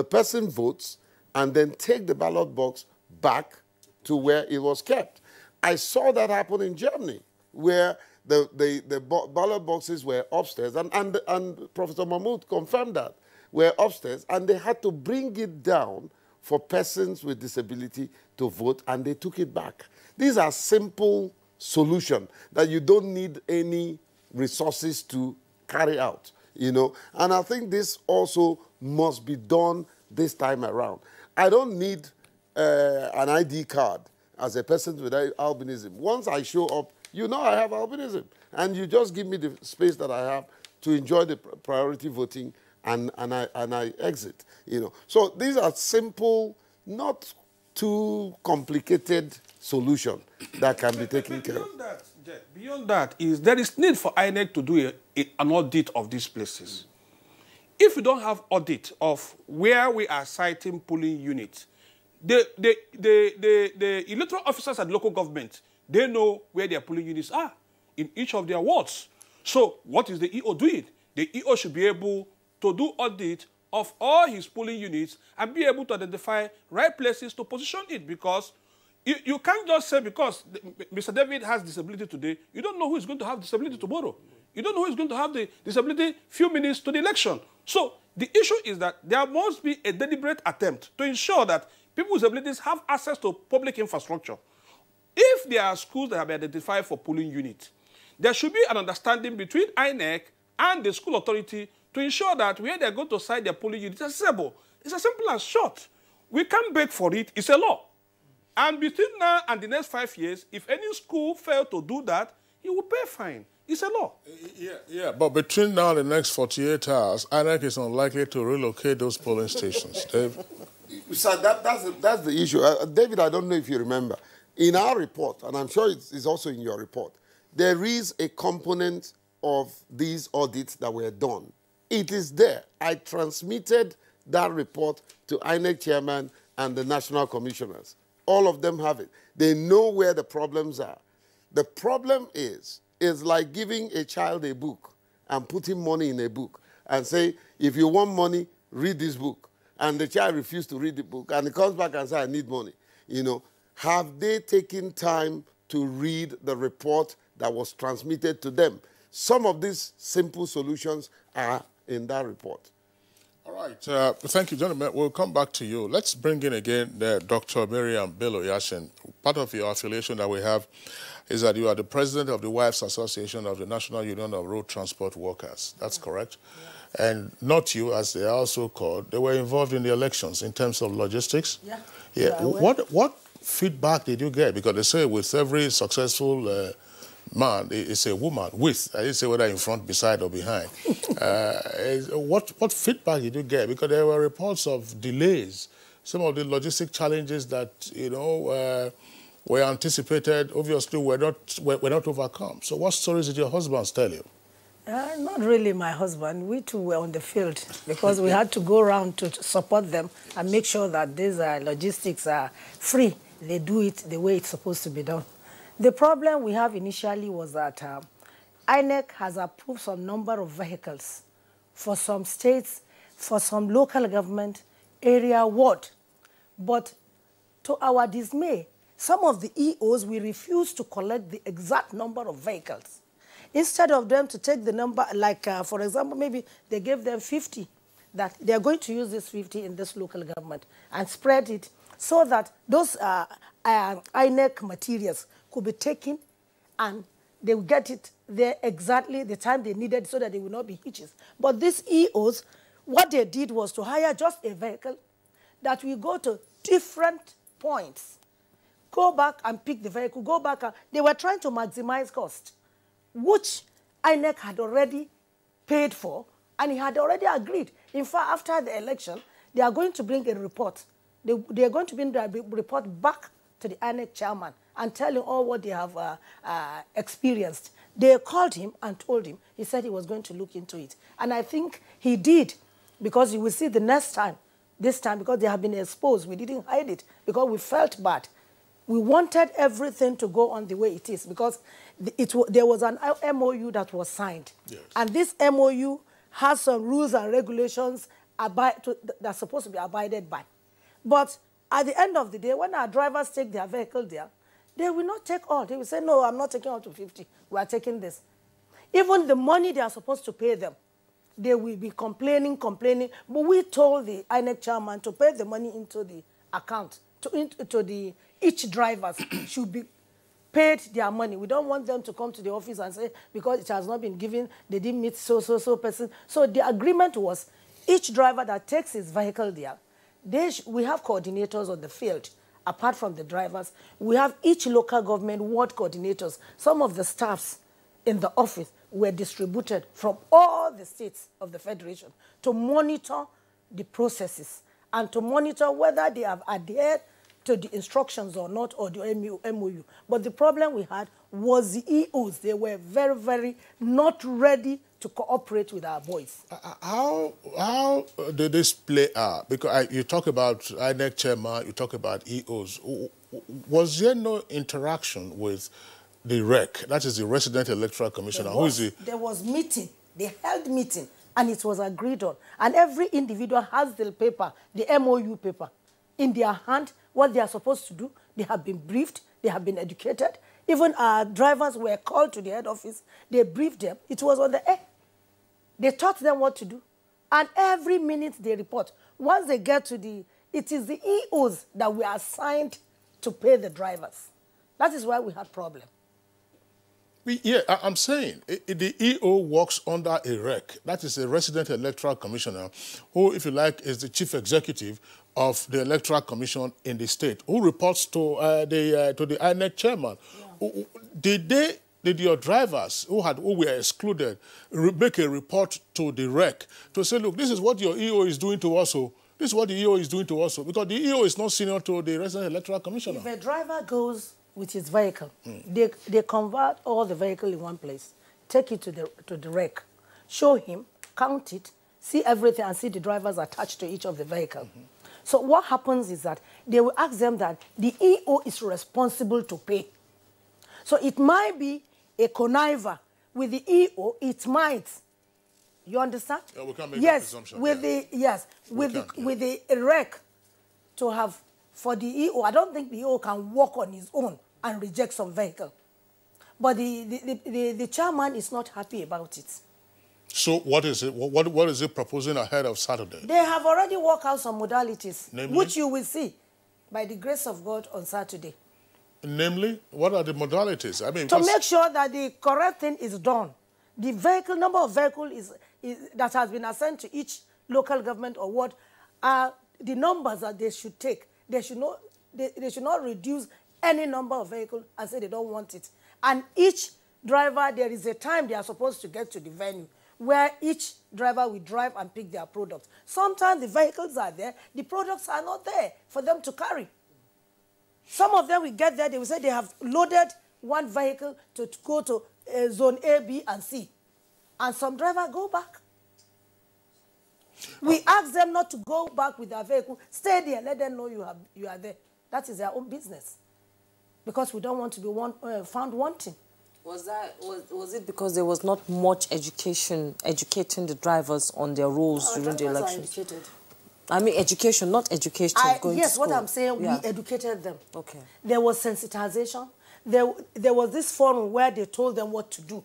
person votes, and then take the ballot box back to where it was kept? I saw that happen in Germany, where the ballot boxes were upstairs, and Professor Mahmoud confirmed that, were upstairs, and they had to bring it down for persons with disability to vote, and they took it back. These are simple solutions that you don't need any resources to carry out, you know. And I think this also must be done this time around. I don't need an ID card as a person with albinism. Once I show up, you know I have albinism, and you just give me the space that I have to enjoy the priority voting, and I exit, you know. So these are simple, not too complicated solutions that can be taken care of. Beyond that, there is need for INEC to do an audit of these places. If we don't have audit of where we are siting polling units, the electoral officers at local government, they know where their polling units are in each of their wards. So what is the EO doing? The EO should be able to do audit of all his polling units and be able to identify right places to position it, because you can't just say because Mr. David has disability today, you don't know who is going to have disability tomorrow. You don't know who is going to have the disability few minutes to the election. So the issue is that there must be a deliberate attempt to ensure that people with disabilities have access to public infrastructure. If there are schools that have been identified for polling units, there should be an understanding between INEC and the school authority to ensure that where they're going to site their polling units is accessible. It's as simple as short. We can't beg for it. It's a law. And between now and the next 5 years, if any school fails to do that, he will pay a fine. It's a law. Yeah, but between now and the next 48 hours, INEC is unlikely to relocate those polling stations. Dave? So that's the issue. David, I don't know if you remember. In our report, and I'm sure it's also in your report, there is a component of these audits that were done. It is there. I transmitted that report to INEC chairman and the national commissioners. All of them have it. They know where the problems are. The problem is like giving a child a book and putting money in a book and say, if you want money, read this book. And the child refused to read the book, and he comes back and says, I need money. You know, have they taken time to read the report that was transmitted to them? Some of these simple solutions are in that report. All right. Thank you, gentlemen. We'll come back to you. Let's bring in again Dr. Miriam Bello Yashin. Part of your affiliation that we have is that you are the president of the Wives Association of the National Union of Road Transport Workers. That's correct? Yeah. And not you, as they are also called, they were involved in the elections in terms of logistics. Yeah. Yeah. What feedback did you get? Because they say with every successful man, it's a woman with. I didn't say whether in front, beside, or behind. What feedback did you get? Because there were reports of delays, some of the logistic challenges that were anticipated. Obviously, were not overcome. So, what stories did your husbands tell you? Not really my husband. We too were on the field because we had to go around to support them and make sure that these logistics are free. They do it the way it's supposed to be done. The problem we have initially was that INEC has approved some number of vehicles for some states, for some local government, area, ward. But to our dismay, some of the EOs, we refused to collect the exact number of vehicles. Instead of them to take the number, like, for example, maybe they gave them 50, that they are going to use this 50 in this local government and spread it so that those INEC materials could be taken and they will get it there exactly the time they needed so that there will not be hitches. But these EOs, what they did was to hire just a vehicle that will go to different points, go back and pick the vehicle, go back. They were trying to maximize cost, which INEC had already paid for, and he had already agreed. In fact, after the election, they are going to bring a report. They are going to bring the report back to the INEC chairman and tell him all what they have experienced. They called him and told him. He said he was going to look into it. And I think he did, because you will see the next time, this time, because they have been exposed. We didn't hide it because we felt bad. We wanted everything to go on the way it is because there was an MOU that was signed. Yes. And this MOU has some rules and regulations that's supposed to be abided by. But at the end of the day, when our drivers take their vehicle there, they will not take all. They will say, no, I'm not taking all to 50. We are taking this. Even the money they are supposed to pay them, they will be complaining. But we told the INEC chairman to pay the money into the account, each drivers should be paid their money. We don't want them to come to the office and say, because it has not been given, they didn't meet so person. So the agreement was each driver that takes his vehicle there, we have coordinators on the field. Apart from the drivers, we have each local government ward coordinators. Some of the staffs in the office were distributed from all the states of the Federation to monitor the processes and to monitor whether they have adhered to the instructions or not, or the MOU. But the problem we had was the EOs. They were very, very not ready to cooperate with our boys. How did this play out? Because you talk about INEC chairman, you talk about EOs. Was there no interaction with the REC, that is the Resident Electoral Commissioner? There was meeting. They held meeting, and it was agreed on. And every individual has the paper, the MOU paper, in their hand, what they are supposed to do. They have been briefed. They have been educated. Even our drivers were called to the head office. They briefed them. It was on the air. They taught them what to do. And every minute they report. Once they get to it is the EOs that were assigned to pay the drivers. That is why we had problem. Yeah, I'm saying the EO works under a REC. That is a Resident Electoral Commissioner who, if you like, is the chief executive of the Electoral Commission in the state, who reports to the INEC chairman. Yeah. Did your drivers who were excluded make a report to the REC to say, look, this is what your EO is doing to us, so this is what the EO is doing to us, so, because the EO is not senior to the Resident Electoral Commissioner. If a driver goes with his vehicle, they convert all the vehicle in one place, take it to the REC, show him, count it, see everything, and see the drivers attached to each of the vehicle. So what happens is that they will ask them that the EO is responsible to pay. So it might be a conniver with the EO, it might. You understand? Yeah, we can't make yes, that presumption. with the REC to have for the EO. I don't think the EO can walk on his own and reject some vehicle. But the chairman is not happy about it. So what is it? What is it proposing ahead of Saturday? They have already worked out some modalities, namely, which you will see by the grace of God on Saturday. Namely, what are the modalities? I mean, to make sure that the correct thing is done. The vehicle number of vehicles that has been assigned to each local government or what are the numbers that they should take. They should not reduce any number of vehicles and say they don't want it. And each driver, there is a time they are supposed to get to the venue where each driver will drive and pick their products. Sometimes the vehicles are there, the products are not there for them to carry. Some of them will get there, they will say they have loaded one vehicle to go to zone A, B, and C. And some drivers go back. We ask them not to go back with their vehicle. Stay there, let them know you are there. That is their own business. Because we don't want to be found wanting. Was it because there was not much educating the drivers on their roles during the elections? I mean education, not education going to school. Yes, what I'm saying, we educated them. Okay. There was sensitization. There was this forum where they told them what to do.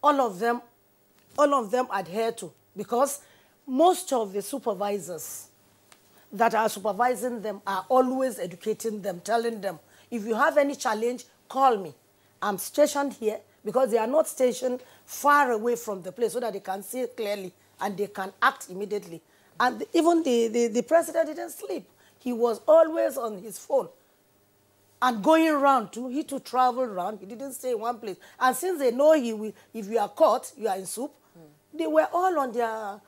All of them adhere to, because most of the supervisors that are supervising them are always educating them, telling them, if you have any challenge, call me. I'm stationed here, because they are not stationed far away from the place so that they can see clearly and they can act immediately. And even the president didn't sleep. He was always on his phone and going around too. He to travel around. He didn't stay in one place. And since they know if you are caught, you are in soup, they were all on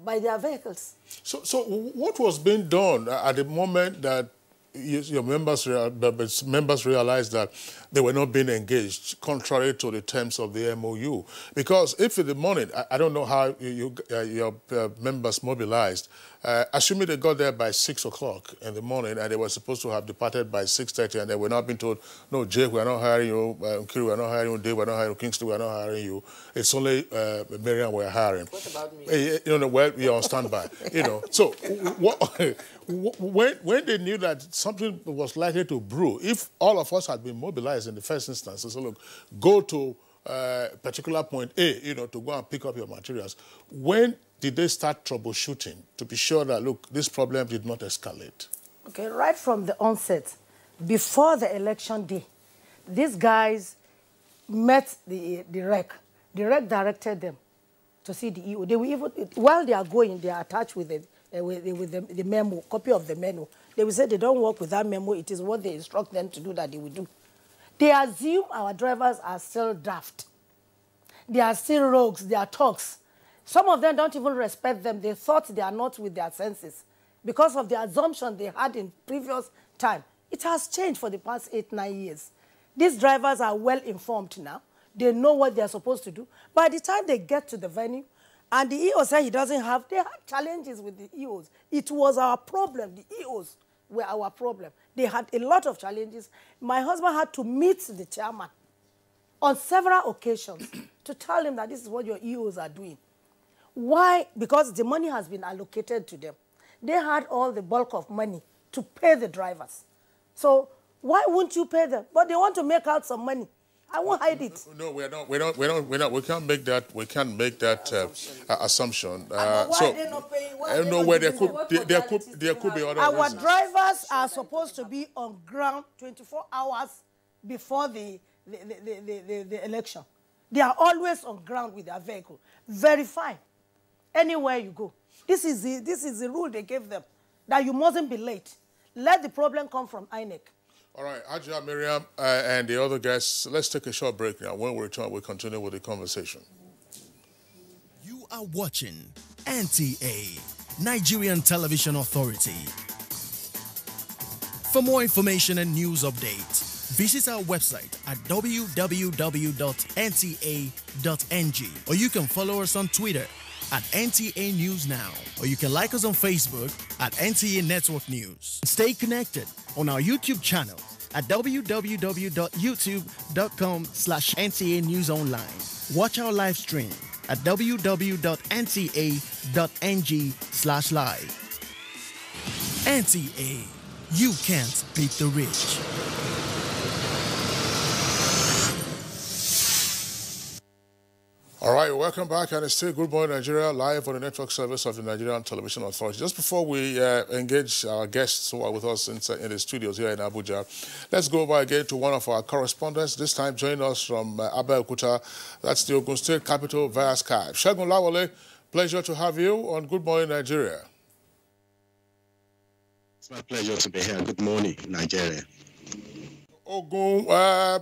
by their vehicles. So what was being done at the moment that your members realized that they were not being engaged, contrary to the terms of the MOU? Because if in the morning, I don't know how your members mobilized assuming they got there by 6 o'clock in the morning and they were supposed to have departed by 6:30 and they were not being told, no, Jake, we're not hiring you, Nkiri, we're not hiring you, Dave, we're not hiring you, Kingston, we're not hiring you. It's only Miriam we're hiring. What about me? You know, well, we are on standby. You know, so when they knew that something was likely to brew, if all of us had been mobilized in the first instance, so look, go to particular point A, you know, to go and pick up your materials. When did they start troubleshooting to be sure that, look, this problem did not escalate? Okay, right from the onset, before the election day, these guys met the REC. The REC directed them to see the EO. They were even, while they are going, they are attached with the memo, copy of the memo. They will say they don't work with that memo. It is what they instruct them to do that they will do. They assume our drivers are still daft. They are still rogues. They are thugs. Some of them don't even respect them. They thought they are not with their senses because of the assumption they had in previous time. It has changed for the past 8-9 years. These drivers are well informed now. They know what they are supposed to do. By the time they get to the venue, and the EO said he doesn't have, they had challenges with the EOs. It was our problem. The EOs were our problem. They had a lot of challenges. My husband had to meet the chairman on several occasions to tell him that this is what your EOs are doing. Why? Because the money has been allocated to them. They had all the bulk of money to pay the drivers. So why wouldn't you pay them? But they want to make out some money. I won't hide it. No, we're not. We can't make that. We can't make that assumption. Why are they not paying? No, where there could be other Our reasons. drivers are supposed to be on ground 24 hours before the election. They are always on ground with their vehicle. Verify anywhere you go. This is the rule they gave them, that you mustn't be late. Let the problem come from INEC. All right, Aja, Miriam, and the other guests, let's take a short break now. When we return, we'll continue with the conversation. You are watching NTA, Nigerian Television Authority. For more information and news updates, visit our website at www.nta.ng, or you can follow us on Twitter at NTA News Now, or you can like us on Facebook at NTA Network News. Stay connected on our YouTube channel at www.youtube.com/NTA News Online. Watch our live stream at www.nta.ng/live. NTA, you can't beat the rich. All right, welcome back, and it's still Good Morning Nigeria, live on the network service of the Nigerian Television Authority. Just before we engage our guests who are with us in the studios here in Abuja, let's go over again to one of our correspondents, this time joining us from Abeokuta. That's the Ogun State capital via Skype. Segun Lawale, pleasure to have you on Good Morning Nigeria. It's my pleasure to be here. Good morning, Nigeria. Ogun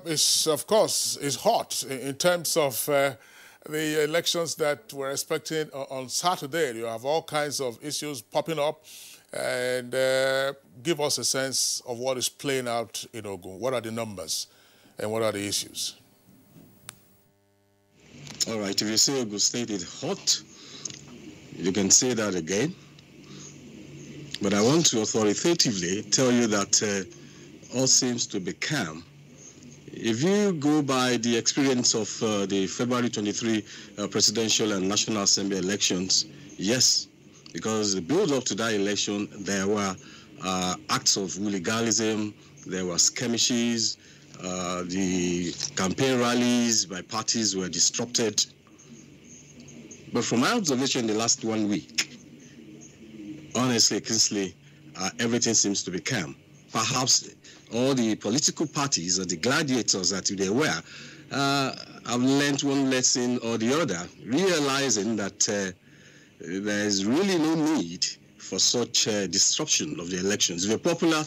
is, of course, is hot in terms of the elections that we're expecting on Saturday. You have all kinds of issues popping up, and give us a sense of what is playing out in Ogun. What are the numbers and what are the issues? All right, if you say Ogun State is hot, you can say that again. But I want to authoritatively tell you that all seems to be calm. If you go by the experience of the February 23 presidential and National Assembly elections, yes, because the build-up to that election, there were acts of illegalism, there were skirmishes, the campaign rallies by parties were disrupted. But from my observation in the last 1 week, honestly, Kingsley, everything seems to be calm. Perhaps all the political parties or the gladiators that they were have learned one lesson or the other, realizing that there is really no need for such disruption of the elections. If you're popular,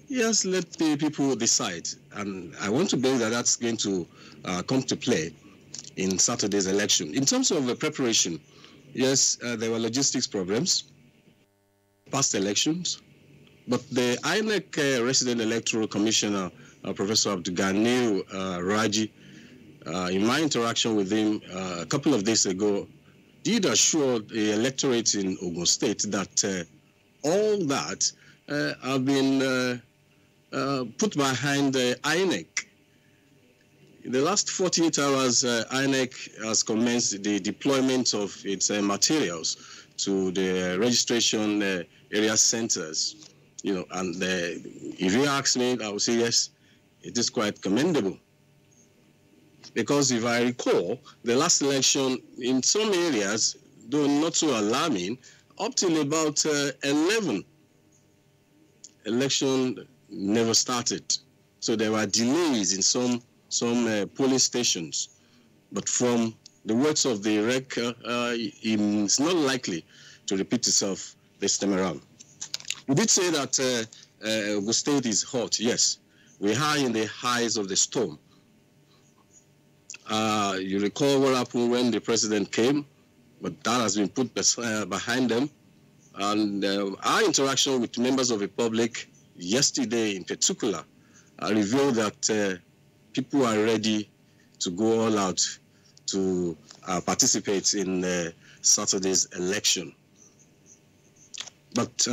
yes, let the people decide. And I want to believe that that's going to come to play in Saturday's election. In terms of the preparation, yes, there were logistics problems, past elections, but the INEC Resident Electoral Commissioner, Professor Abdulganil Raji, in my interaction with him a couple of days ago, did assure the electorate in Ogun State that all that have been put behind INEC. In the last 48 hours, INEC has commenced the deployment of its materials to the registration area centers. You know, and if you ask me, I would say yes, it is quite commendable. Because if I recall, the last election in some areas, though not so alarming, up till about 11, election never started. So there were delays in some polling stations. But from the words of the REC, it's not likely to repeat itself this time around. You did say that Ogun State is hot. Yes, we are in the highs of the storm. You recall what happened when the president came, but that has been put behind them. And our interaction with members of the public yesterday in particular revealed that people are ready to go all out to participate in Saturday's election. But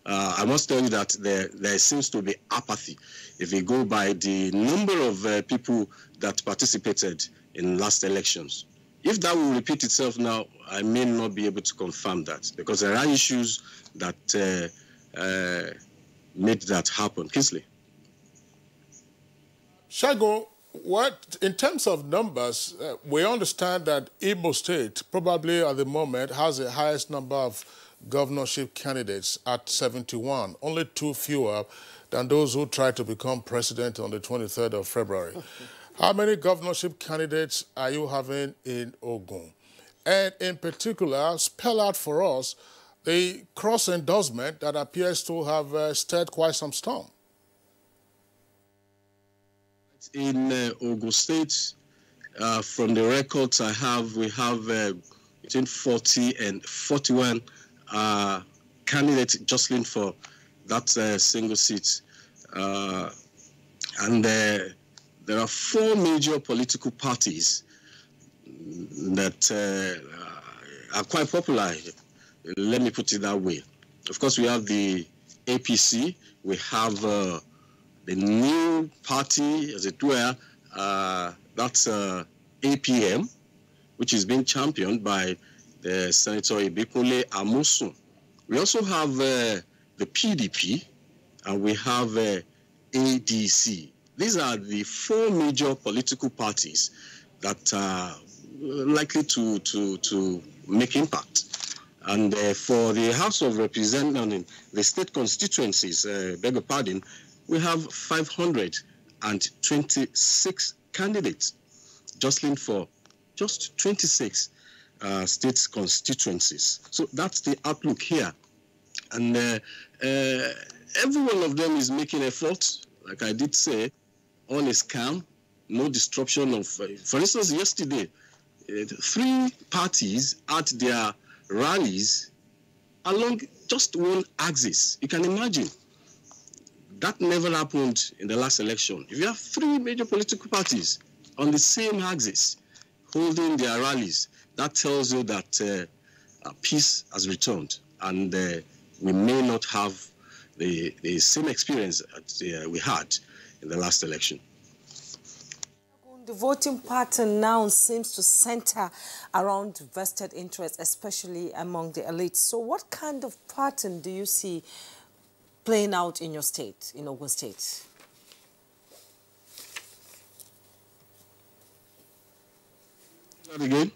I must tell you that there seems to be apathy if we go by the number of people that participated in last elections. If that will repeat itself now, I may not be able to confirm that because there are issues that made that happen. Kingsley. Shago, in terms of numbers, we understand that Imo State probably at the moment has the highest number of governorship candidates at 71, only 2 fewer than those who tried to become president on the 23rd of February. How many governorship candidates are you having in Ogun? And in particular, spell out for us the cross-endorsement that appears to have stirred quite some storm. In Ogun State, from the records I have, we have between 40 and 41 candidates jostling for that single seat. And there are 4 major political parties that are quite popular. Let me put it that way. Of course, we have the APC, we have the new party, as it were, that's APM, which is being championed by Senator Ibikule Amosun. We also have the PDP, and we have ADC. These are the 4 major political parties that are likely to make impact. And for the House of Representatives, the state constituencies, beg your pardon, we have 526 candidates jostling for just 26 state constituencies. So that's the outlook here. And every one of them is making efforts. Like I did say, all is calm, no disruption of... for instance, yesterday, 3 parties had their rallies along just one axis. You can imagine. That never happened in the last election. If you have 3 major political parties on the same axis holding their rallies, that tells you that peace has returned, and we may not have the same experience that we had in the last election. The voting pattern now seems to center around vested interests, especially among the elites. So what kind of pattern do you see playing out in your state, in Ogun State? That again?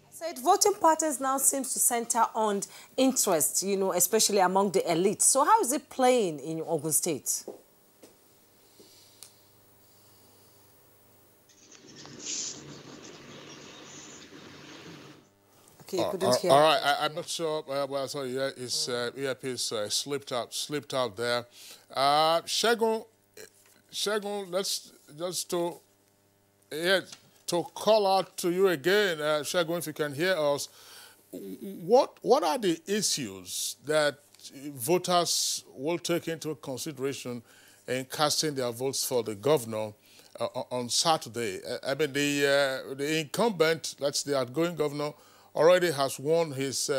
I said voting patterns now seems to center on interest, you know, especially among the elites. So how is it playing in Ogun State? Okay, you couldn't hear. All right, I'm not sure. Well, sorry, his earpiece slipped out there. Shagun, let's just to call out to you again, Shagun, if you can hear us. What are the issues that voters will take into consideration in casting their votes for the governor on Saturday? I mean, the incumbent, that's the outgoing governor, already has won his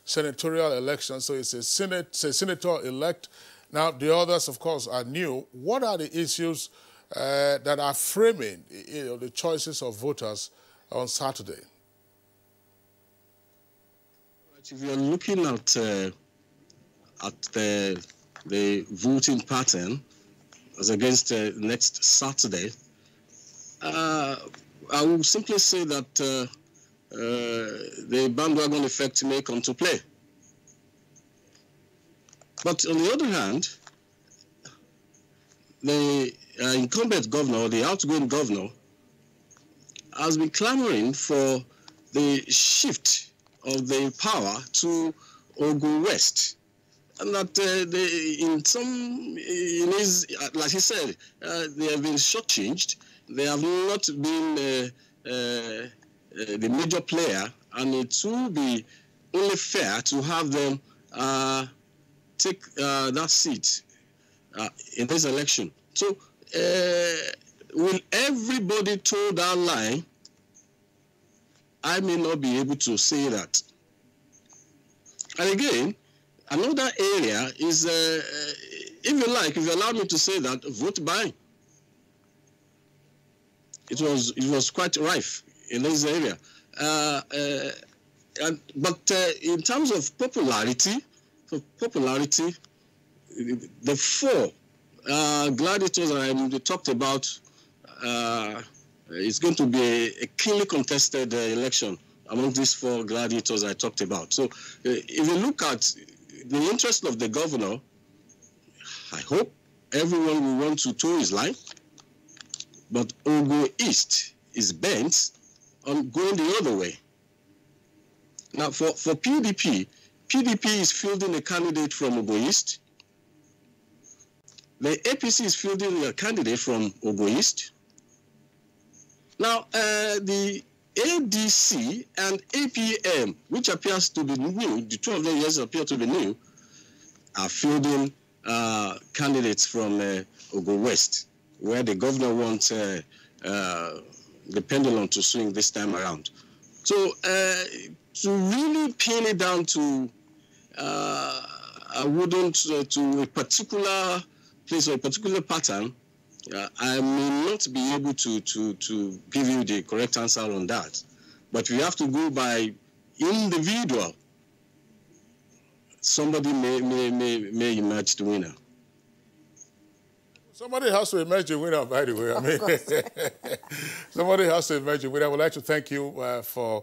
senatorial election, so it's a senator-elect. Now, the others, of course, are new. What are the issues that are framing the choices of voters on Saturday? If you're looking at the voting pattern as against next Saturday, I will simply say that the bandwagon effect may come to play. But on the other hand, the incumbent governor, the outgoing governor, has been clamoring for the shift of the power to Ogun West. And that like he said, they have been shortchanged. They have not been the major player, and it will be only fair to have them take that seat in this election. So will everybody toe that line? I may not be able to say that. And again, another area is, if you allow me to say that, vote buying. It was quite rife in this area. But in terms of popularity, the four gladiators I talked about, it's going to be a keenly contested election among these four gladiators I talked about. So if you look at the interest of the governor, I hope everyone will want to toe his line, but Ogo East is bent on going the other way. Now for PDP is fielding a candidate from Ogo East. The APC is fielding a candidate from Ogo East. Now, the ADC and APM, which appears to be new, the two of them yes appear to be new, are fielding candidates from Ogo West, where the governor wants the pendulum to swing this time around. So, to really pin it down to to a particular place or a particular pattern, I may not be able to give you the correct answer on that. But we have to go by individual. Somebody may emerge the winner. Somebody has to emerge the winner, by the way. I mean, somebody has to emerge the winner. I would like to thank you for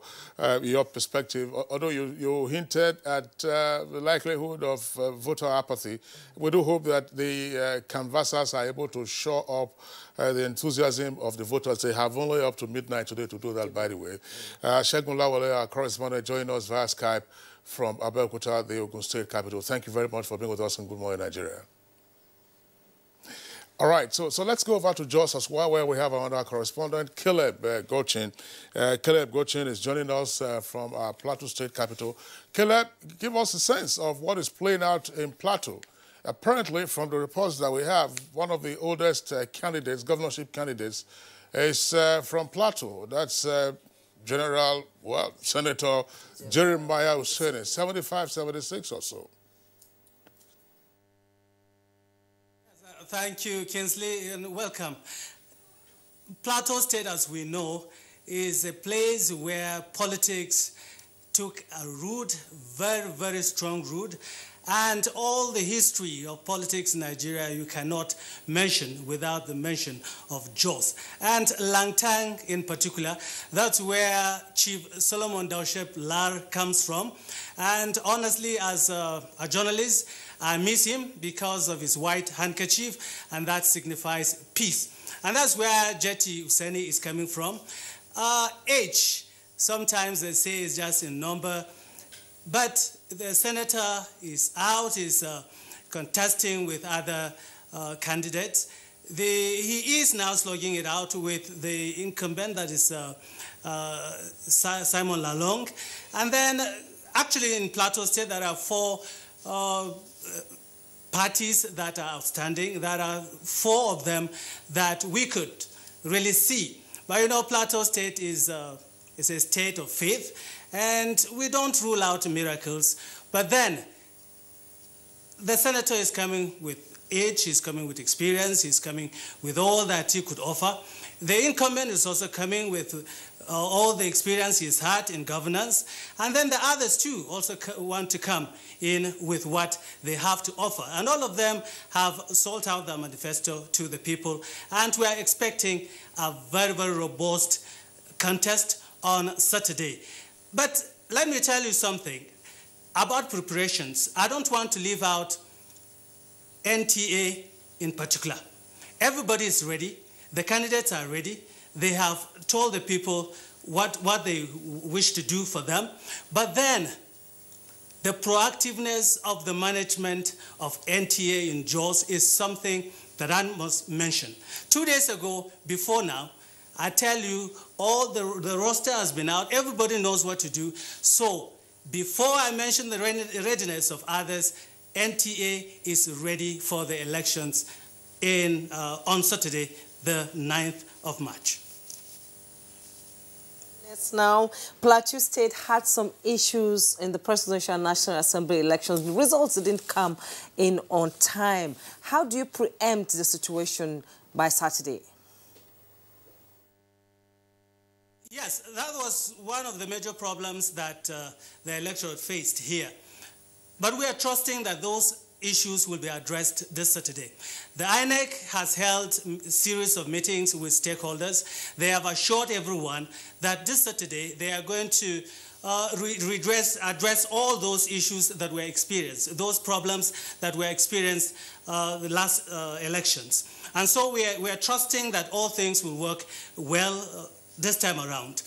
your perspective. Although you hinted at the likelihood of voter apathy, we do hope that the canvassers are able to show up the enthusiasm of the voters. They have only up to midnight today to do that, by the way. Segun Lawale, our correspondent, joined us via Skype from Abuja, the Ogun State capital. Thank you very much for being with us in Good Morning Nigeria. All right, so let's go over to Jos as well, where we have another correspondent, Caleb Gochin. Caleb Gochin is joining us from our Plateau State capital. Caleb, give us a sense of what is playing out in Plateau. Apparently, from the reports that we have, one of the oldest candidates, governorship candidates, is from Plateau. That's Senator Jeremiah Hussein, 75, 76 or so. Thank you, Kinsley, and welcome. Plateau State, as we know, is a place where politics took a root, very, very strong root, and all the history of politics in Nigeria you cannot mention without the mention of Jos. And Langtang in particular, that's where Chief Solomon Daushep Lar comes from. And honestly, as a journalist, I miss him because of his white handkerchief, and that signifies peace. And that's where Jetty Useni is coming from. Age, sometimes they say is just a number, but the senator is out, is contesting with other candidates. He is now slugging it out with the incumbent, that is Simon Lalong. And then, actually in Plateau State, there are four parties that are outstanding. There are four of them that we could really see. But you know, Plateau State is a state of faith, and we don't rule out miracles. But then, the senator is coming with age, he's coming with experience, he's coming with all that he could offer. The incumbent is also coming with all the experience he's had in governance. And then the others too also want to come in with what they have to offer. And all of them have sold out their manifesto to the people. And we are expecting a very, very robust contest on Saturday. But let me tell you something about preparations. I don't want to leave out NTA in particular. Everybody is ready. The candidates are ready. They have told the people what they wish to do for them. But then, the proactiveness of the management of NTA in Jos is something that I must mention. 2 days ago, before now, I tell you, all the roster has been out. Everybody knows what to do. So, before I mention the readiness of others, NTA is ready for the elections on Saturday, the 9th of March. Now, Plateau State had some issues in the Presidential and National Assembly elections. The results didn't come in on time. How do you preempt the situation by Saturday? Yes, that was one of the major problems that the electorate faced here. But we are trusting that those issues will be addressed this Saturday. The INEC has held a series of meetings with stakeholders. They have assured everyone that this Saturday they are going to address all those issues that were experienced, those problems that were experienced the last elections. And so we are trusting that all things will work well this time around.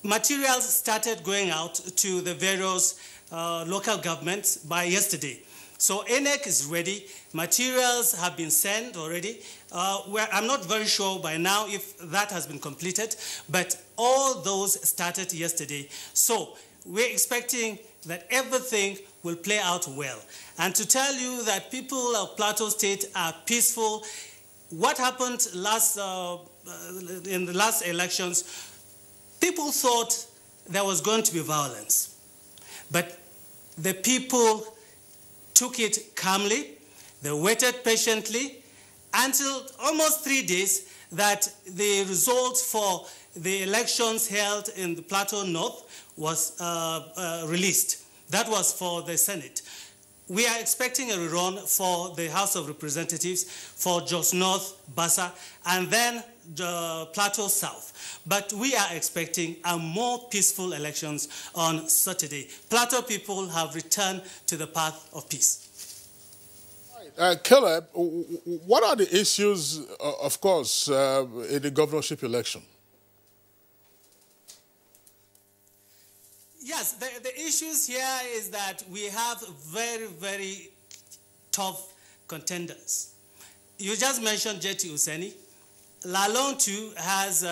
Materials started going out to the various local governments by yesterday. So INEC is ready. Materials have been sent already. I'm not very sure by now if that has been completed, but all those started yesterday. So we're expecting that everything will play out well. And to tell you that people of Plateau State are peaceful, what happened in the last elections, people thought there was going to be violence. But the people took it calmly. They waited patiently until almost 3 days that the results for the elections held in the Plateau North was released. That was for the Senate. We are expecting a rerun for the House of Representatives, for Jos North, Bassa, and then the Plateau South. But we are expecting a more peaceful elections on Saturday. Plateau people have returned to the path of peace. Caleb, what are the issues, of course, in the governorship election? Yes, the issues here is that we have very, very tough contenders. You just mentioned J.T. Useni. Lalong too has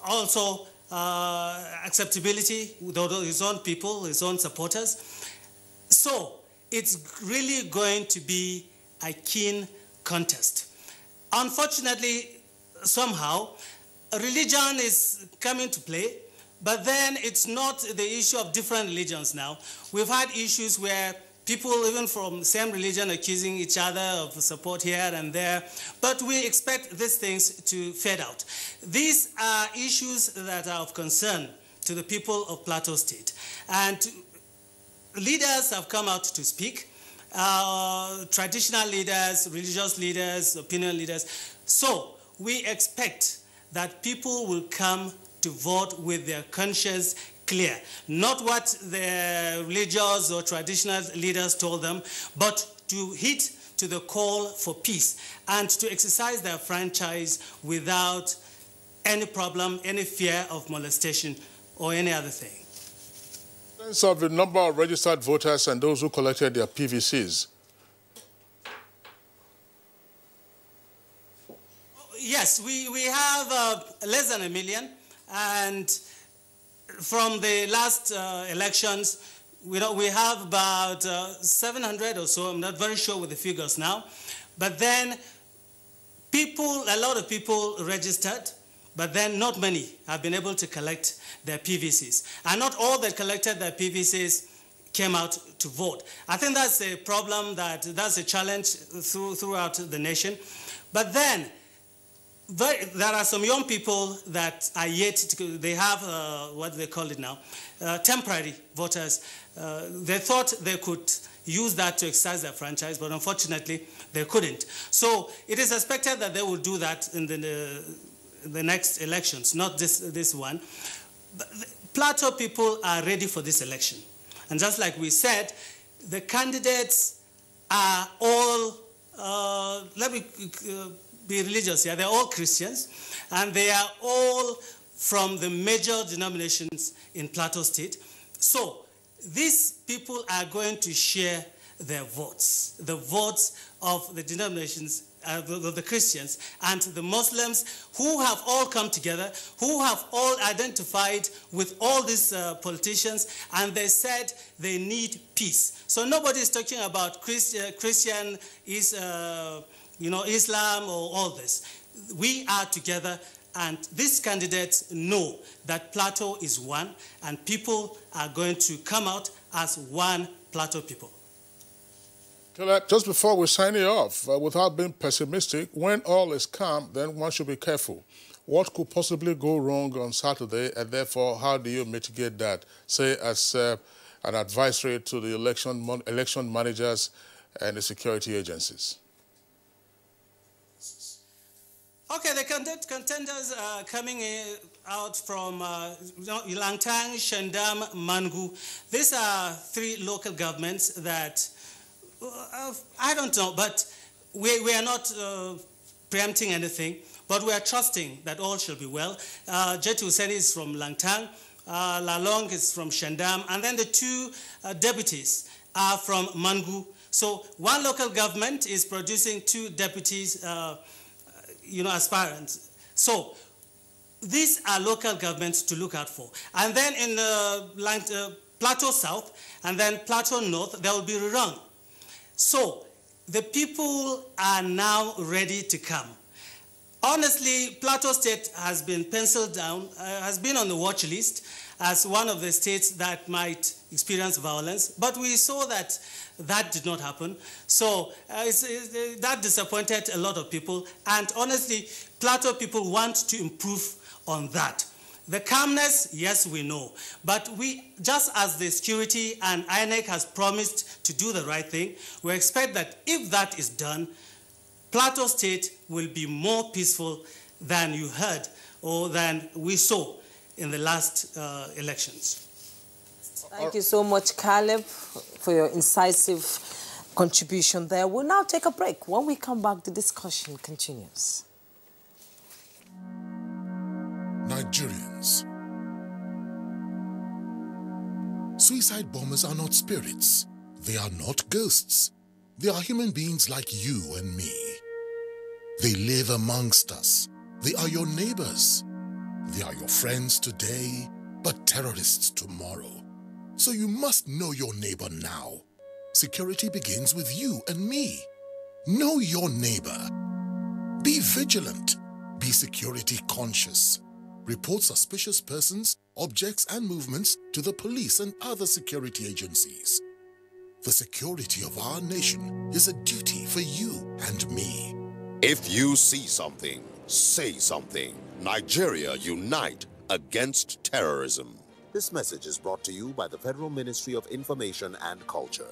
also acceptability with his own people, his own supporters. So it's really going to be a keen contest. Unfortunately, somehow, religion is coming to play. But then it's not the issue of different religions now. We've had issues where people, even from the same religion, accusing each other of support here and there. But we expect these things to fade out. These are issues that are of concern to the people of Plateau State. And leaders have come out to speak. Traditional leaders, religious leaders, opinion leaders. So we expect that people will come to vote with their conscience clear. Not what the religious or traditional leaders told them, but to heed to the call for peace and to exercise their franchise without any problem, any fear of molestation or any other thing. In terms of the number of registered voters and those who collected their PVCs? Yes, we have less than 1 million. And from the last elections, we have about 700 or so. I'm not very sure with the figures now. But then a lot of people registered, but then not many have been able to collect their PVCs. And not all that collected their PVCs came out to vote. I think that's a problem, that's a challenge throughout the nation. But then, there are some young people that are yet to, they have, what do they call it now, temporary voters. They thought they could use that to exercise their franchise, but unfortunately, they couldn't. So it is expected that they will do that in the next elections, not this one. But Plateau people are ready for this election. And just like we said, the candidates are all, let me be religious here, they're all Christians, and they are all from the major denominations in Plateau State. So these people are going to share their votes, the votes of the denominations, of the Christians and the Muslims, who have all come together, who have all identified with all these politicians, and they said they need peace. So nobody is talking about Christian Islam or all this. We are together, and these candidates know that Plateau is one, and people are going to come out as one Plateau people. Just before we sign it off, without being pessimistic, when all is calm, then one should be careful. What could possibly go wrong on Saturday, and therefore, how do you mitigate that? Say, as an advisory to the election managers and the security agencies. Okay, the contenders are coming out from Langtang, Shandam, Mangu. These are three local governments that, I don't know, but we are not preempting anything, but we are trusting that all shall be well. Jet Hussein is from Langtang, Lalong is from Shandam, and then the two deputies are from Mangu. So one local government is producing two deputies, aspirants. So these are local governments to look out for. And then in Plateau South and then Plateau North, there will be Rurang. So the people are now ready to come. Honestly, Plateau State has been penciled down, has been on the watch list as one of the states that might experience violence, but we saw that that did not happen. So that disappointed a lot of people, and honestly, Plateau people want to improve on that. The calmness, yes, we know, but we, just as the security and INEC has promised to do the right thing, we expect that if that is done, Plateau State will be more peaceful than you heard or than we saw in the last elections. Thank you so much, Caleb, for your incisive contribution there. We'll now take a break. When we come back, the discussion continues. Nigerians. Suicide bombers are not spirits. They are not ghosts. They are human beings like you and me. They live amongst us. They are your neighbors. They are your friends today, but terrorists tomorrow. So you must know your neighbor now. Security begins with you and me. Know your neighbor. Be vigilant. Be security conscious. Report suspicious persons, objects, and movements to the police and other security agencies. The security of our nation is a duty for you and me. If you see something, say something. Nigeria, unite against terrorism. This message is brought to you by the Federal Ministry of Information and Culture.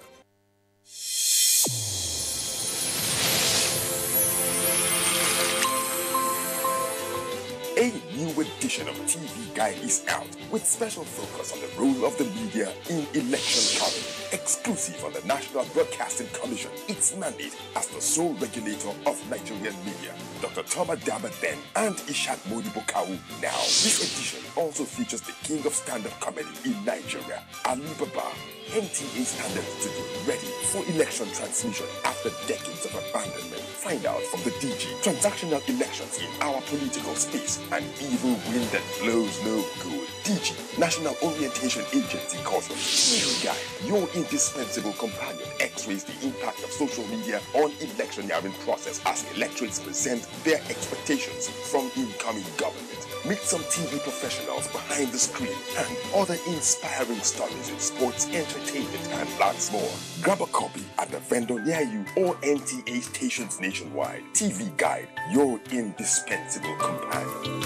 A new edition of TV Guide is out with special focus on the role of the media in election coverage. Exclusive on the National Broadcasting Commission, its mandate as the sole regulator of Nigerian media. Dr. Thomas Daba then and Ishak Modibo Kawu now. This edition also features the king of stand-up comedy in Nigeria, Ali Baba. NTA standards to be ready for election transmission after decades of abandonment. Find out from the DG transactional elections in our political space and evil wind that blows no good. DG, National Orientation Agency, calls for TV Guide, your indispensable companion, x-rays the impact of social media on electioneering process as electorates present their expectations from incoming government. Meet some TV professionals behind the screen and other inspiring stories in sports, entertainment, and lots more. Grab a copy at the vendor near you or NTA stations nationwide. TV Guide, your indispensable companion.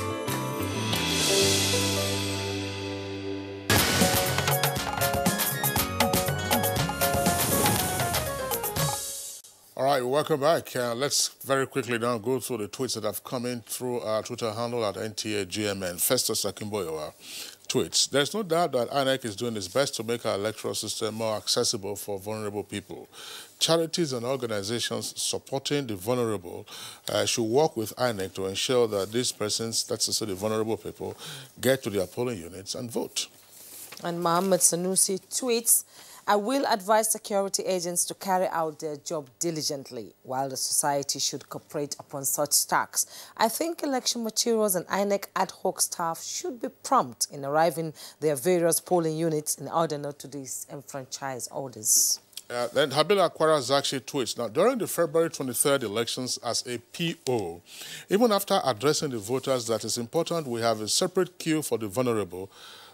All right, welcome back. Let's very quickly now go through the tweets that have come in through our Twitter handle at NTAGMN. Festus Akimboyo tweets, there's no doubt that INEC is doing its best to make our electoral system more accessible for vulnerable people. Charities and organizations supporting the vulnerable should work with INEC to ensure that these persons, that's to say the vulnerable people, get to their polling units and vote. And Mohammed Sanusi tweets, I will advise security agents to carry out their job diligently, while the society should cooperate upon such tasks. I think election materials and INEC ad hoc staff should be prompt in arriving their various polling units in order not to disenfranchise others. Then Habila Kwara Zakshi tweets, now during the February 23rd elections as a PO, even after addressing the voters that it's important we have a separate queue for the vulnerable,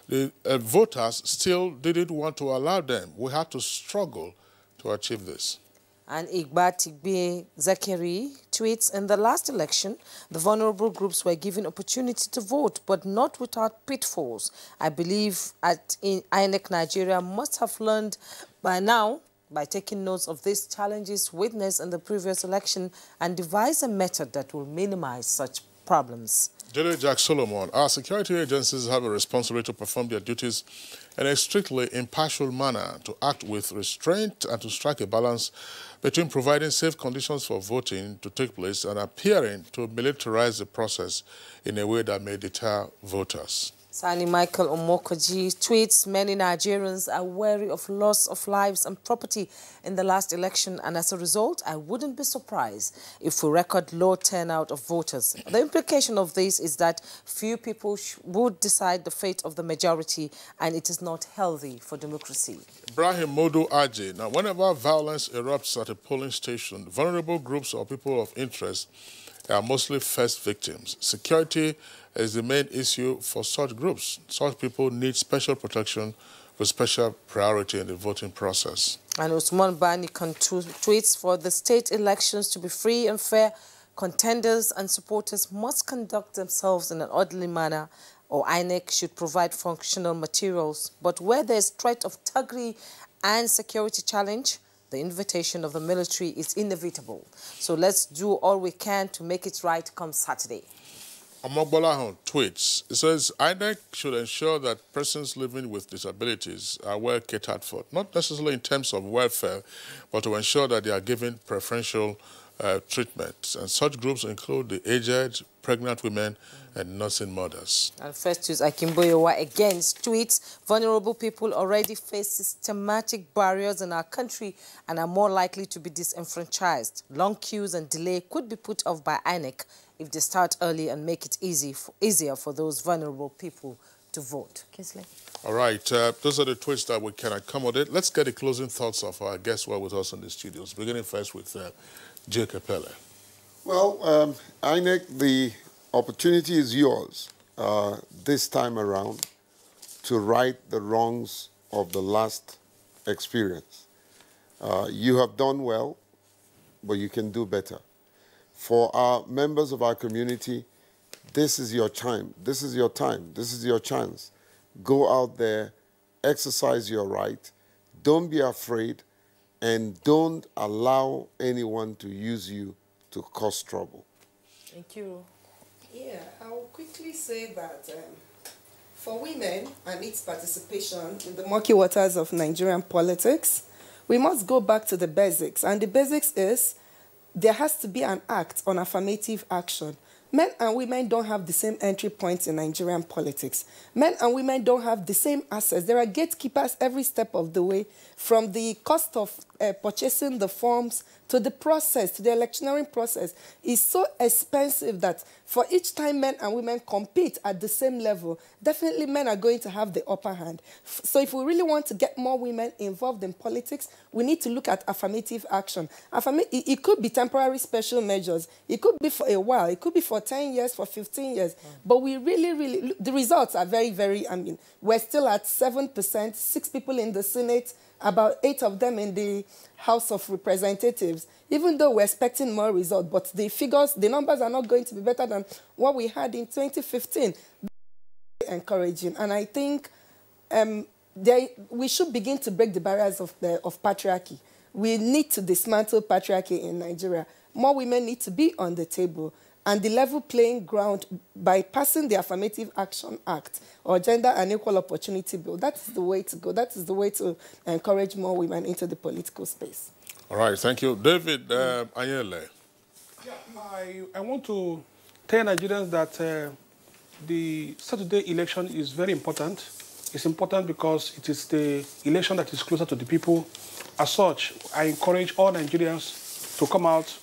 the voters still didn't want to allow them. We had to struggle to achieve this. And Igba Tigbe Zakeri tweets, in the last election, the vulnerable groups were given opportunity to vote, but not without pitfalls. I believe INEC Nigeria must have learned by now, by taking notes of these challenges witnessed in the previous election, and devise a method that will minimize such problems. J. Jack Solomon, our security agencies have a responsibility to perform their duties in a strictly impartial manner, to act with restraint and to strike a balance between providing safe conditions for voting to take place and appearing to militarize the process in a way that may deter voters. Sani Michael Omokoji tweets, many Nigerians are wary of loss of lives and property in the last election, and as a result, I wouldn't be surprised if we record low turnout of voters. The implication of this is that few people would decide the fate of the majority, and it is not healthy for democracy. Ibrahim Modu Aje, now whenever violence erupts at a polling station, vulnerable groups or people of interest are mostly first victims. Security is the main issue for such groups. Such people need special protection with special priority in the voting process. And Usman Bani tweets, for the state elections to be free and fair, contenders and supporters must conduct themselves in an orderly manner, or INEC should provide functional materials. But where there is threat of thuggery and security challenge, the invitation of the military is inevitable. So let's do all we can to make it right come Saturday. Amogbolahon tweets, it says, INEC should ensure that persons living with disabilities are well catered for, not necessarily in terms of welfare, but to ensure that they are given preferential treatment. And such groups include the aged, pregnant women, and nursing mothers. And Festus Akimboyowa again tweets, vulnerable people already face systematic barriers in our country and are more likely to be disenfranchised. Long queues and delay could be put off by INEC if they start early and make it easier for those vulnerable people to vote. Kinsley? All right, those are the tweets that we can accommodate. Let's get the closing thoughts of our guests who are with us in the studios, beginning first with J. Capella. Well, INEC, the opportunity is yours this time around to right the wrongs of the last experience. You have done well, but you can do better. For our members of our community, this is your time. This is your time. This is your chance. Go out there, exercise your right. Don't be afraid, and don't allow anyone to use you to cause trouble. Thank you. Yeah, I will quickly say that for women and its participation in the murky waters of Nigerian politics, we must go back to the basics. And the basics is there has to be an act on affirmative action. Men and women don't have the same entry points in Nigerian politics. Men and women don't have the same access. There are gatekeepers every step of the way, from the cost of purchasing the forms to the process, to the electioneering process, is so expensive that for each time men and women compete at the same level, definitely men are going to have the upper hand. So if we really want to get more women involved in politics, we need to look at affirmative action. It could be temporary special measures. It could be for a while. It could be for 10 years, for 15 years. But we really, the results are very, very, we're still at 7%, 6 people in the Senate, about 8 of them in the House of Representatives, even though we're expecting more results, but the figures, the numbers are not going to be better than what we had in 2015. Very encouraging. And I think we should begin to break the barriers of patriarchy. We need to dismantle patriarchy in Nigeria. More women need to be on the table. And the level playing ground by passing the Affirmative Action Act or Gender and Equal Opportunity Bill, that is the way to go. That is the way to encourage more women into the political space. All right, thank you. David Anyele. Yeah, I want to tell Nigerians that the Saturday election is very important. It's important because it is the election that is closer to the people. As such, I encourage all Nigerians to come out